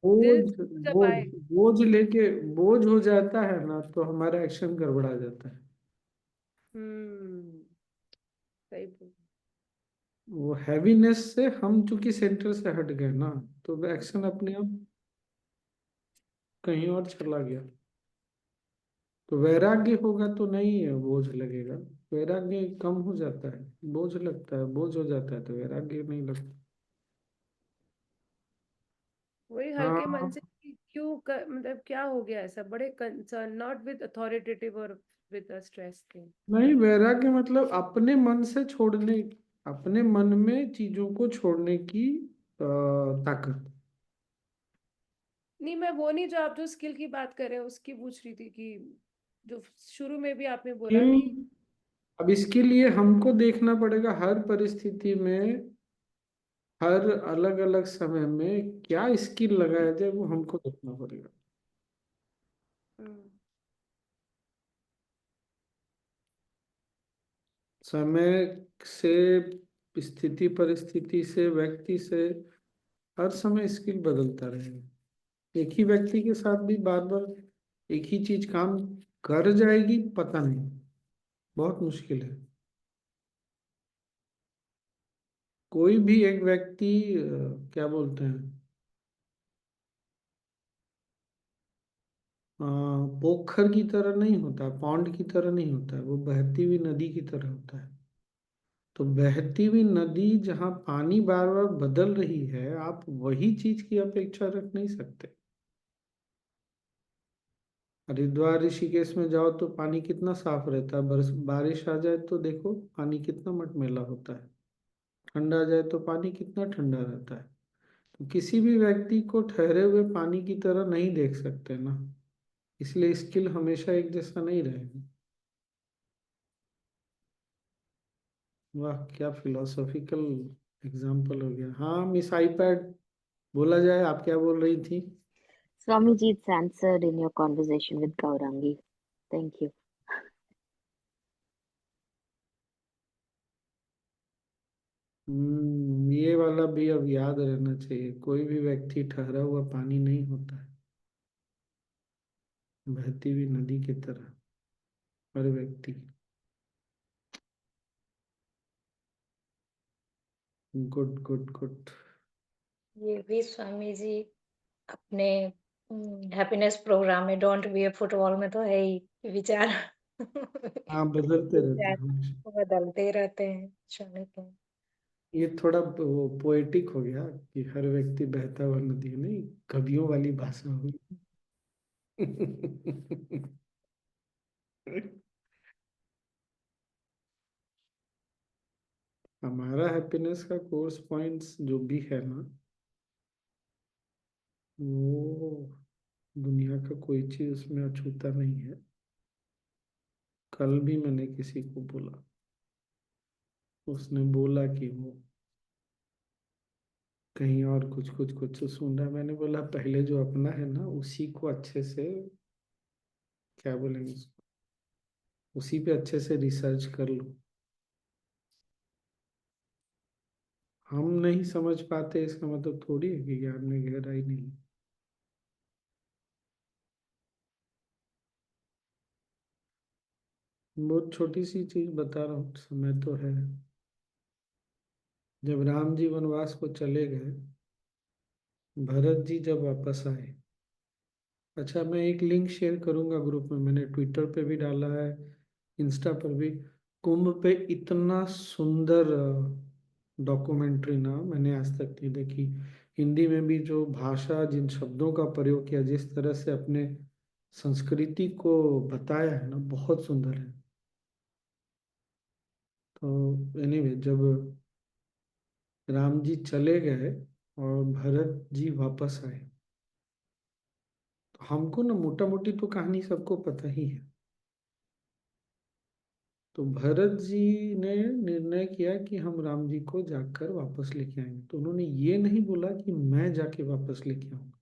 दिल बोझ, जब बोझ, आए। बोझ लेके बोझ हो जाता है ना, तो हमारा एक्शन गड़बड़ा जाता है। हम्म, सही बोल। वो हैवीनेस से हम चूंकि सेंटर से हट गए ना, तो एक्शन अपने आप कहीं और चला गया। तो वैराग्य होगा तो नहीं है बोझ लगेगा, वैराग्य कम हो जाता है, बोझ लगता है, बोझ हो जाता है तो वैराग्य नहीं लगता। वही हल्के मन हाँ से कि मतलब क्या हो गया ऐसा, बड़े कंसर्न, नॉट विद अथॉरिटेटिव और विद अ स्ट्रेस थिंग। नहीं, वैराग्य मतलब अपने मन से छोड़ने, अपने मन में चीजों को छोड़ने की ताकत। नहीं, मैं वो नहीं, जो आप जो स्किल की बात कर रहे हैं उसकी पूछ रही थी, कि जो शुरू में भी आपने बोला स्किल, कि अब इसके लिए हमको देखना पड़ेगा हर परिस्थिति में, हर अलग अलग समय में क्या स्किल लगाया जाए वो हमको देखना पड़ेगा। हम्म, समय से, स्थिति परिस्थिति से, व्यक्ति से, हर समय स्किल बदलता रहेगा। एक ही व्यक्ति के साथ भी बार बार एक ही चीज काम कर जाएगी पता नहीं, बहुत मुश्किल है। कोई भी एक व्यक्ति क्या बोलते हैं, अ, पोखर की तरह नहीं होता, पॉन्ड की तरह नहीं होता है, वो बहती हुई नदी की तरह होता है। तो बहती हुई नदी जहाँ पानी बार बार बदल रही है, आप वही चीज की अपेक्षा रख नहीं सकते। हरिद्वार ऋषिकेश में जाओ तो पानी कितना साफ रहता है, बरस बारिश आ जाए तो देखो पानी कितना मटमैला होता है, ठंडा आ जाए तो पानी कितना ठंडा रहता है। तो किसी भी व्यक्ति को ठहरे हुए पानी की तरह नहीं देख सकते ना, इसलिए स्किल हमेशा एक जैसा नहीं रहेगा। वाह, क्या फिलोसॉफिकल एग्जाम्पल हो गया। हाँ मिस आईपैड, बोला जाए, आप क्या बोल रही थी? Swamiji, it's answered in your conversation with Gaurangi. Thank you. ये वाला भी अब याद रहना चाहिए, कोई भी व्यक्ति ठहरा हुआ पानी नहीं होता है, बहती हुई नदी की तरह हर व्यक्ति। Good good good. ये भी स्वामी जी अपने हैप्पीनेस प्रोग्राम में डोंट बी अ फुटबॉल में तो है ही विचार। हाँ, बदलते रहते हैं विचार हमेशा। बदलते रहते हैं, क्षणिक है। ये थोड़ा वो पोएटिक हो गया कि हर व्यक्ति बहता हुआ नदी है, नहीं कवियों वाली भाषा हुई। हमारा हैप्पीनेस का कोर्स पॉइंट्स जो भी है ना, वो दुनिया का कोई चीज उसमें अछूता नहीं है। कल भी मैंने किसी को बोला, उसने बोला कि वो कहीं और कुछ कुछ कुछ सुन रहा है। मैंने बोला पहले जो अपना है ना उसी को अच्छे से, क्या बोलेंगे उसको, उसी पे अच्छे से रिसर्च कर लो। हम नहीं समझ पाते इसका मतलब थोड़ी है कि ज्ञान में गहराई नहीं है। बहुत छोटी सी चीज बता रहा हूँ, समय तो है। जब राम जी वनवास को चले गए, भरत जी जब वापस आए, अच्छा मैं एक लिंक शेयर करूंगा ग्रुप में, मैंने ट्विटर पे भी डाला है, इंस्टा पर भी। कुंभ पे इतना सुंदर डॉक्यूमेंट्री ना मैंने आज तक नहीं देखी। हिंदी में भी जो भाषा, जिन शब्दों का प्रयोग किया, जिस तरह से अपने संस्कृति को बताया है ना, बहुत सुंदर है। तो एनीवे, जब राम जी चले गए और भरत जी वापस आए, तो हमको ना मोटा मोटी तो कहानी सबको पता ही है। तो भरत जी ने निर्णय किया कि हम राम जी को जाकर वापस लेके आएंगे। तो उन्होंने ये नहीं बोला कि मैं जाके वापस लेके आऊंगा,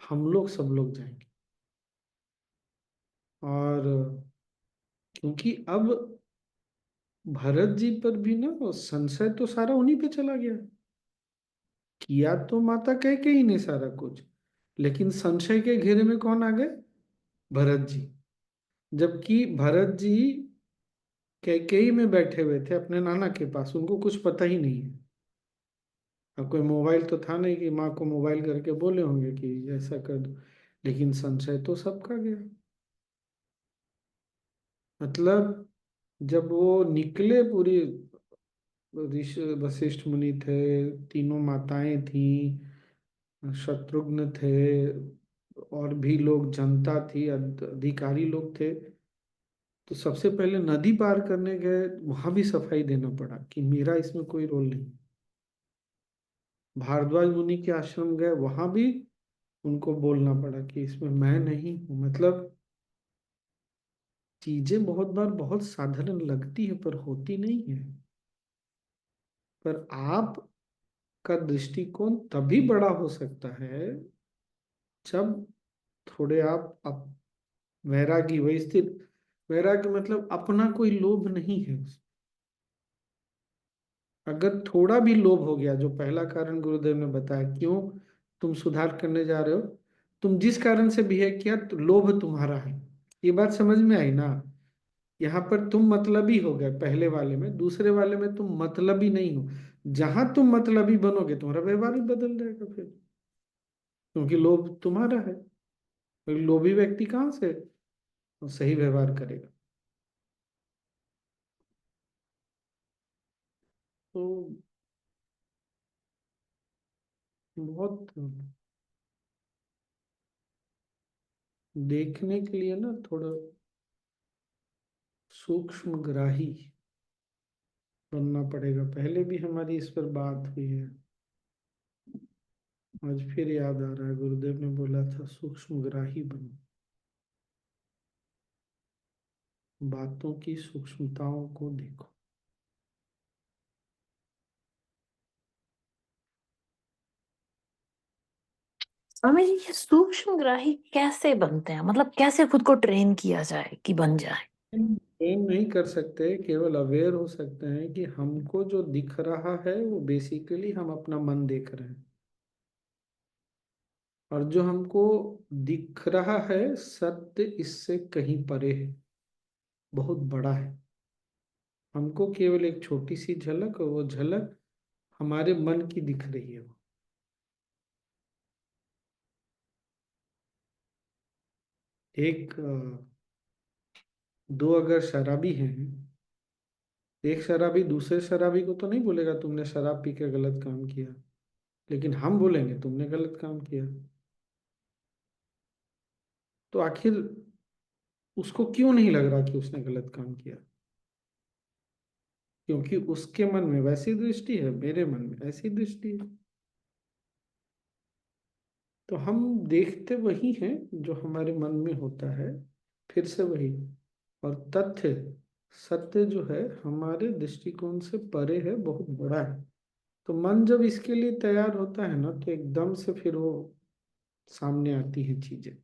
हम लोग सब लोग जाएंगे। और क्योंकि अब भरत जी पर भी ना संशय तो सारा उन्हीं पे चला गया, किया तो माता कैकेयी ने सारा कुछ, लेकिन संशय के घेरे में कौन आ गए? भरत जी। जबकि भरत जी कैकेयी में बैठे हुए थे अपने नाना के पास, उनको कुछ पता ही नहीं है। अब कोई मोबाइल तो था नहीं कि माँ को मोबाइल करके बोले होंगे कि ऐसा कर दो, लेकिन संशय तो सबका गया। मतलब जब वो निकले, पूरी ऋषि वशिष्ठ मुनि थे, तीनों माताएं थी, शत्रुघ्न थे, और भी लोग, जनता थी, अधिकारी लोग थे, तो सबसे पहले नदी पार करने गए, वहां भी सफाई देना पड़ा कि मेरा इसमें कोई रोल नहीं। भारद्वाज मुनि के आश्रम गए, वहां भी उनको बोलना पड़ा कि इसमें मैं नहीं हूं। मतलब चीजें बहुत बार बहुत साधारण लगती है पर होती नहीं है। पर आप का दृष्टिकोण तभी बड़ा हो सकता है जब थोड़े आप वैरागी, वही स्थिर वैराग्य, मतलब अपना कोई लोभ नहीं है। अगर थोड़ा भी लोभ हो गया, जो पहला कारण गुरुदेव ने बताया, क्यों तुम सुधार करने जा रहे हो, तुम जिस कारण से बिहेव किया, तो लोभ तुम्हारा है, ये बात समझ में आई ना। यहाँ पर तुम मतलबी हो गए पहले वाले में, दूसरे वाले में तुम मतलबी नहीं हो। जहां तुम मतलबी बनोगे तुम्हारा व्यवहार भी बदल जाएगा फिर, क्योंकि लोभ तुम्हारा है। तो लोभी व्यक्ति कहाँ से सही व्यवहार करेगा? तो बहुत देखने के लिए ना थोड़ा सूक्ष्मग्राही बनना पड़ेगा। पहले भी हमारी इस पर बात हुई है, आज फिर याद आ रहा है, गुरुदेव ने बोला था सूक्ष्मग्राही बनो, बातों की सूक्ष्मताओं को देखो। स्वामी जी, ये सूक्ष्मग्राही कैसे बनते हैं? मतलब कैसे खुद को ट्रेन किया जाए कि बन जाए? ट्रेन नहीं कर सकते, केवल अवेयर हो सकते हैं कि हमको जो दिख रहा है वो बेसिकली हम अपना मन देख रहे हैं, और जो हमको दिख रहा है सत्य इससे कहीं परे है, बहुत बड़ा है। हमको केवल एक छोटी सी झलक, और वो झलक हमारे मन की दिख रही है। वो एक दो अगर शराबी हैं, एक शराबी दूसरे शराबी को तो नहीं बोलेगा तुमने शराब पी के गलत काम किया, लेकिन हम बोलेंगे तुमने गलत काम किया। तो आखिर उसको क्यों नहीं लग रहा कि उसने गलत काम किया? क्योंकि उसके मन में वैसी दृष्टि है, मेरे मन में ऐसी दृष्टि है। तो हम देखते वही हैं जो हमारे मन में होता है, फिर से वही। और तथ्य, सत्य जो है हमारे दृष्टिकोण से परे है, बहुत बड़ा है। तो मन जब इसके लिए तैयार होता है ना, तो एकदम से फिर वो सामने आती हैं चीजें,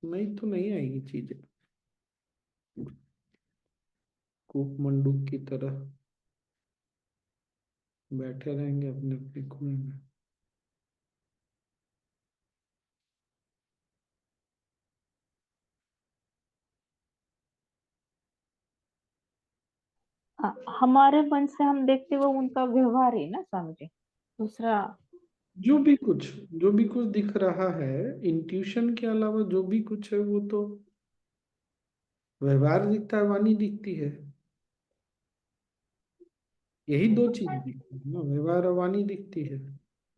नहीं तो नहीं आएगी चीजें। कूप मंडूक की तरह बैठे रहेंगे अपने अपने कुएं में। हमारे मन से हम देखते वो उनका व्यवहार है ना स्वामी जी, दूसरा। जो भी कुछ दिख रहा है, इंट्यूशन के अलावा जो भी कुछ है वो तो व्यवहार दिखता है, वाणी दिखती है। यही दो चीज दिखती है ना, व्यवहार और वाणी दिखती है।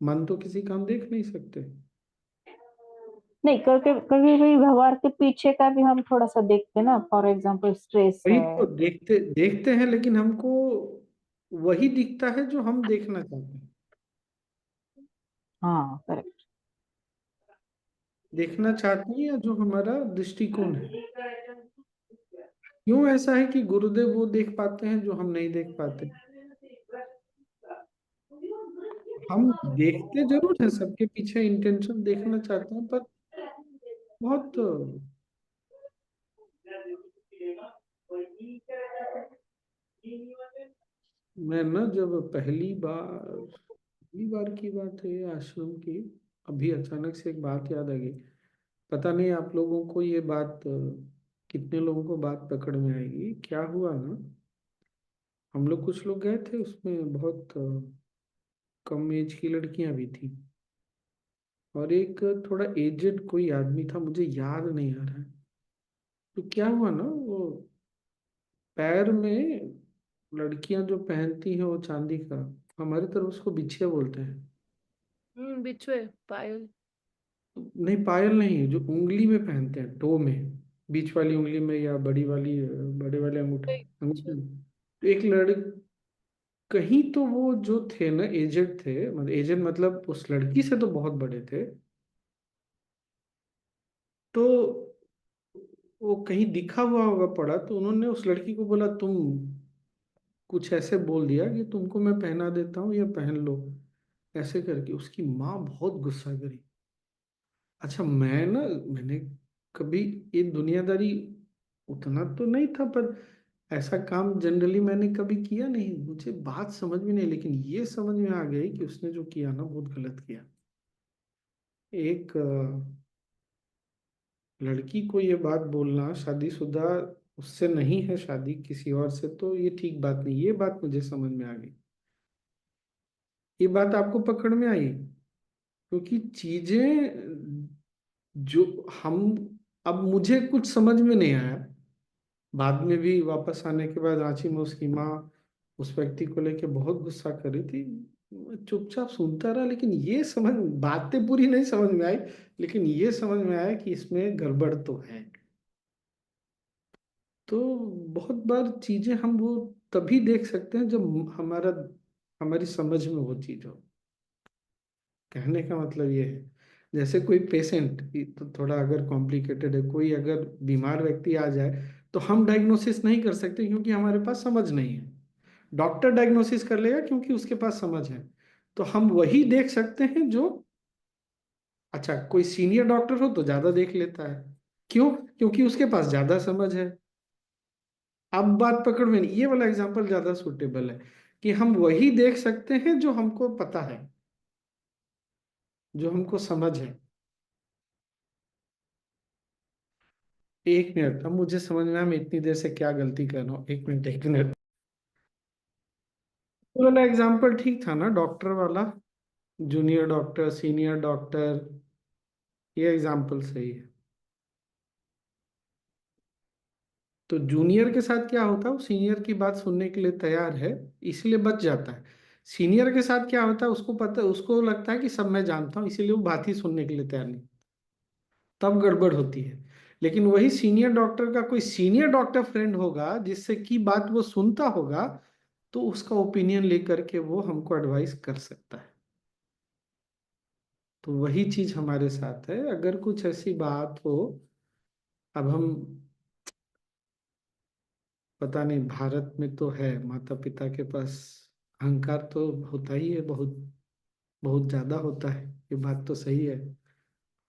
मन तो किसी का हम देख नहीं सकते। नहीं, कभी कभी कभी व्यवहार के पीछे का भी हम थोड़ा सा देखते हैं ना, फॉर एग्जाम्पल स्ट्रेस वही है। तो देखते देखते हैं, लेकिन हमको वही दिखता है जो हम देखना चाहते हैं। हाँ करेक्ट। देखना चाहते हैं, या जो हमारा दृष्टिकोण है। क्यों ऐसा है कि गुरुदेव वो देख पाते हैं जो हम नहीं देख पाते? हम देखते जरूर है, सबके पीछे इंटेंशन देखना चाहते हैं, पर बहुत मैं ना जब पहली बार की बात है ये आश्रम की, अभी अचानक से एक बात याद आ गई। पता नहीं आप लोगों को ये बात कितने लोगों को बात पकड़ में आएगी। क्या हुआ ना, हम लोग कुछ लोग गए थे, उसमें बहुत कम एज की लड़कियां भी थी, और एक थोड़ा एजेड कोई आदमी था, मुझे याद नहीं आ रहा है। तो क्या हुआ ना, वो पैर में लड़कियां जो पहनती हैं वो चांदी का, हमारी तरफ उसको बिछिया बोलते हैं। बिच्छुए, पायल। नहीं, पायल नहीं, जो उंगली में पहनते हैं, टो में, बीच वाली उंगली में, या बड़ी वाली, बड़े वाले अंगूठे अंगूठे में। तो एक कहीं तो वो जो थे ना, एजेड थे, मतलब एजेड मतलब उस लड़की से तो बहुत बड़े थे। तो वो कहीं दिखा हुआ होगा पड़ा, तो उन्होंने उस लड़की को बोला, तुम कुछ ऐसे बोल दिया कि तुमको मैं पहना देता हूँ, या पहन लो, ऐसे करके। उसकी माँ बहुत गुस्सा करी। अच्छा, मैंने कभी ये दुनियादारी उतना तो नहीं था, पर ऐसा काम जनरली मैंने कभी किया नहीं, मुझे बात समझ में नहीं, लेकिन ये समझ में आ गई कि उसने जो किया ना बहुत गलत किया। एक लड़की को ये बात बोलना, शादीशुदा उससे नहीं है शादी, किसी और से, तो ये ठीक बात नहीं। ये बात मुझे समझ में आ गई, ये बात आपको पकड़ में आई, क्योंकि चीजें जो हम, अब मुझे कुछ समझ में नहीं आया। बाद में भी वापस आने के बाद रांची में उसकी माँ उस व्यक्ति को लेके बहुत गुस्सा कर रही थी। मैं चुपचाप सुनता रहा, लेकिन ये समझ, बातें पूरी नहीं समझ में आई, लेकिन ये समझ में आया कि इसमें गड़बड़ तो है। तो बहुत बार चीजें हम वो तभी देख सकते हैं जब हमारी समझ में वो चीज हो। कहने का मतलब ये है, जैसे कोई पेशेंट, तो थोड़ा अगर कॉम्प्लिकेटेड है, कोई अगर बीमार व्यक्ति आ जाए, तो हम डायग्नोसिस नहीं कर सकते क्योंकि हमारे पास समझ नहीं है। डॉक्टर डायग्नोसिस कर लेगा क्योंकि उसके पास समझ है। तो हम वही देख सकते हैं जो, अच्छा, कोई सीनियर डॉक्टर हो तो ज्यादा देख लेता है। क्यों? क्योंकि उसके पास ज्यादा समझ है। अब बात पकड़ में नहीं, ये वाला एग्जांपल ज्यादा सूटेबल है, कि हम वही देख सकते हैं जो हमको पता है, जो हमको समझ है। एक मिनट, अब मुझे समझ में आया मैं इतनी देर से क्या गलती कर रहा हूँ। एक मिनट, एक मिनट। ये वाला एग्जाम्पल ठीक था ना, डॉक्टर वाला, जूनियर डॉक्टर, सीनियर डॉक्टर, ये एग्जाम्पल सही है। तो जूनियर के साथ क्या होता है, वो सीनियर की बात सुनने के लिए तैयार है, इसलिए बच जाता है। सीनियर के साथ क्या होता है, उसको पता, उसको लगता है कि सब मैं जानता हूँ, इसीलिए वो बात ही सुनने के लिए तैयार नहीं, तब गड़बड़ होती है। लेकिन वही सीनियर डॉक्टर का कोई सीनियर डॉक्टर फ्रेंड होगा जिससे की बात वो सुनता होगा, तो उसका ओपिनियन लेकर के वो हमको एडवाइस कर सकता है। तो वही चीज हमारे साथ है, अगर कुछ ऐसी बात हो, अब हम, पता नहीं, भारत में तो है, माता पिता के पास अहंकार तो होता ही है, बहुत बहुत ज्यादा होता है, ये बात तो सही है।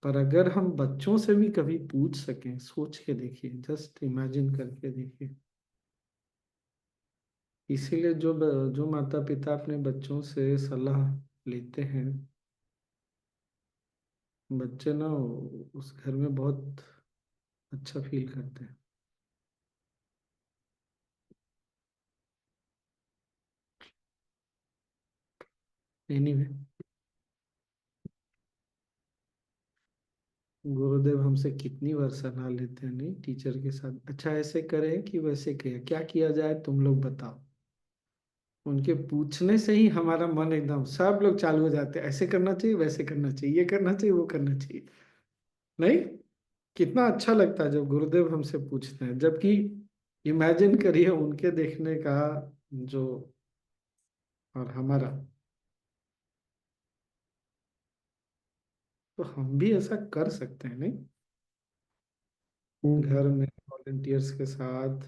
पर अगर हम बच्चों से भी कभी पूछ सकें, सोच के देखिए, जस्ट इमेजिन करके देखिए। इसीलिए जो माता पिता अपने बच्चों से सलाह लेते हैं, बच्चे ना उस घर में बहुत अच्छा फील करते हैं। एनीवे, गुरुदेव हमसे कितनी बार सलाह लेते हैं, नहीं, टीचर के साथ, अच्छा ऐसे करें कि वैसे करें, क्या किया जाए तुम लोग बताओ। उनके पूछने से ही हमारा मन एकदम, सब लोग चालू हो जाते हैं, ऐसे करना चाहिए, वैसे करना चाहिए, ये करना चाहिए, वो करना चाहिए। नहीं, कितना अच्छा लगता है जब गुरुदेव हमसे पूछते हैं, जबकि इमेजिन करिए उनके देखने का जो, और हमारा, तो हम भी ऐसा कर सकते हैं, नहीं, घर में वॉलेंटियर्स के साथ,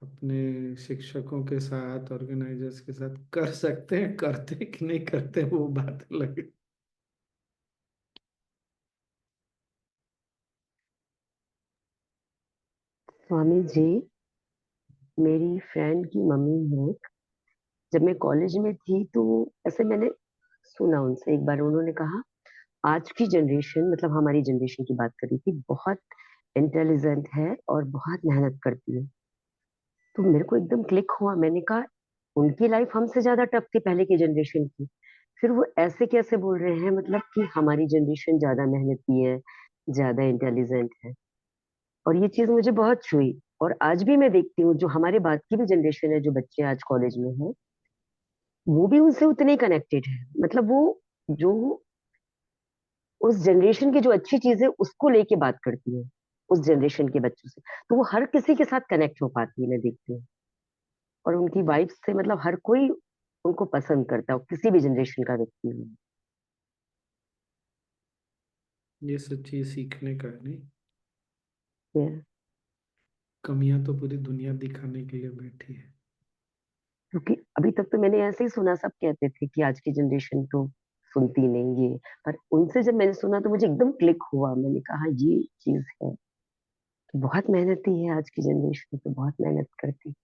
अपने शिक्षकों के साथ, ऑर्गेनाइजर्स के साथ कर सकते हैं। करते कि नहीं करते वो बात अलग है। स्वामी जी, मेरी फ्रेंड की मम्मी है, जब मैं कॉलेज में थी तो ऐसे मैंने सुना उनसे, एक बार उन्होंने कहा, आज की जनरेशन, मतलब हमारी जनरेशन की बात करी थी, बहुत इंटेलिजेंट है और बहुत मेहनत करती है। तो मेरे को एकदम क्लिक हुआ, मैंने कहा उनकी लाइफ हमसे ज्यादा टफ थी पहले की जनरेशन की। फिर वो ऐसे कैसे बोल रहे हैं मतलब कि हमारी जनरेशन ज्यादा मेहनती है, ज्यादा इंटेलिजेंट है। और ये चीज मुझे बहुत छुई। और आज भी मैं देखती हूँ जो हमारे बाद की भी जनरेशन है, जो बच्चे आज कॉलेज में हैं, वो भी उनसे उतने ही कनेक्टेड है। मतलब वो जो उस जनरेशन की जो अच्छी चीज है उसको लेके बात करती है उस जनरेशन के बच्चों से, तो वो हर किसी के साथ कनेक्ट हो पाती है, मैं देखती हूँ। और उनकी वाइफ से मतलब हर कोई उनको पसंद करता है, किसी भी जनरेशन का व्यक्ति हो। ये सब चीज सीखने का है नहीं, Yeah. कमियां तो पूरी दुनिया दिखाने के लिए बैठी है। क्योंकि अभी तक तो मैंने ऐसे ही सुना, सब कहते थे कि आज की जनरेशन तो सुनती नहीं ये, पर उनसे जब मैंने सुना तो मुझे एकदम क्लिक हुआ। मैंने कहा ये चीज है, तो बहुत मेहनती है आज की जनरेशन, तो बहुत मेहनत करती।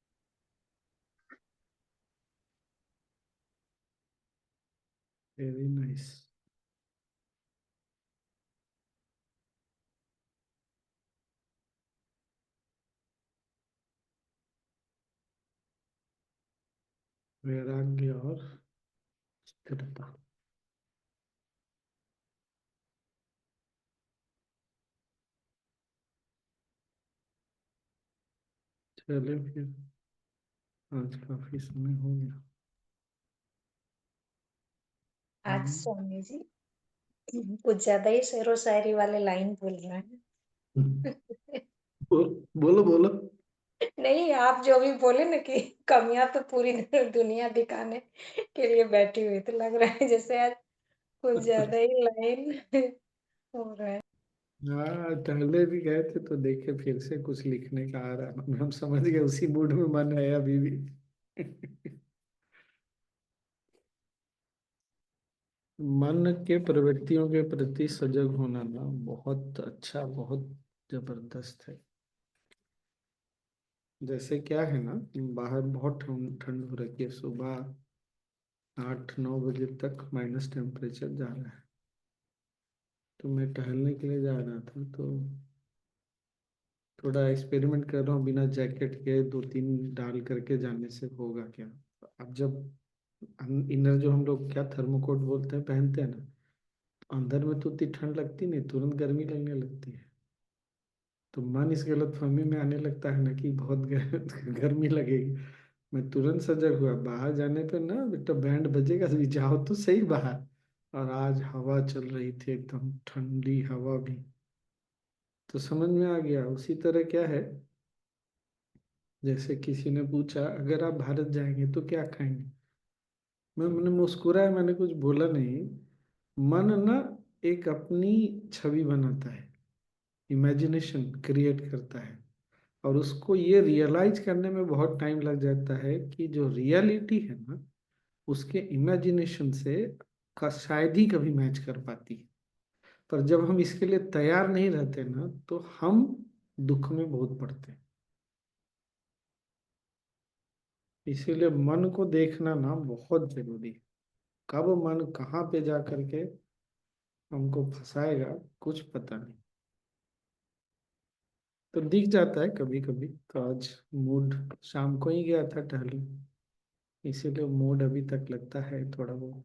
Very nice. वैराग्य और स्थिरता। चले फिर, आज काफी समय हो गया। आज स्वामी जी कुछ ज्यादा ही शेरो शायरी वाले लाइन बोल रहे हैं। बोलो बोलो। नहीं, आप जो भी बोले ना कि कमियां तो पूरी दुनिया दिखाने के लिए बैठी हुई, तो लग रहा है जैसे आज कुछ ज्यादा ही लाइन हो रहा है। हाँ, पहले भी गए थे तो देखे फिर से कुछ लिखने का आ रहा है, हम समझ गए उसी मूड में मन है अभी भी। मन के प्रवृत्तियों के प्रति सजग होना ना बहुत अच्छा, बहुत जबरदस्त है। जैसे क्या है ना, बाहर बहुत ठंड ठंड हो रखी है, सुबह 8-9 बजे तक माइनस टेम्परेचर जा रहा है। तो मैं टहलने के लिए जा रहा था, तो थोड़ा एक्सपेरिमेंट कर रहा हूँ बिना जैकेट के 2-3 डाल करके जाने से होगा क्या। अब जब इनर जो हम लोग क्या थर्मोकोट बोलते हैं पहनते हैं ना, अंदर में तो उतनी ठंड लगती नहीं, तुरंत गर्मी लगने लगती है। तो मन इस गलतफहमी में आने लगता है ना कि बहुत गर्मी लगेगी। मैं तुरंत सजग हुआ, बाहर जाने पे ना बेटा बैंड बजेगा, अभी जाओ तो सही बाहर। और आज हवा चल रही थी, एकदम ठंडी हवा भी। तो समझ में आ गया। उसी तरह क्या है, जैसे किसी ने पूछा अगर आप भारत जाएंगे तो क्या खाएंगे। मैंने मुस्कुराया, मैंने कुछ बोला नहीं। मन ना एक अपनी छवि बनाता है, इमेजिनेशन क्रिएट करता है, और उसको ये रियलाइज करने में बहुत टाइम लग जाता है कि जो रियलिटी है ना उसके इमेजिनेशन से का शायद ही कभी मैच कर पाती है। पर जब हम इसके लिए तैयार नहीं रहते ना तो हम दुख में बहुत पड़ते हैं। इसीलिए मन को देखना ना बहुत जरूरी है। कब मन कहाँ पे जा करके हमको फंसाएगा कुछ पता नहीं। तो दिख जाता है कभी कभी। तो आज मूड शाम को ही गया था टहलने, इसीलिए मूड अभी तक लगता है थोड़ा बहुत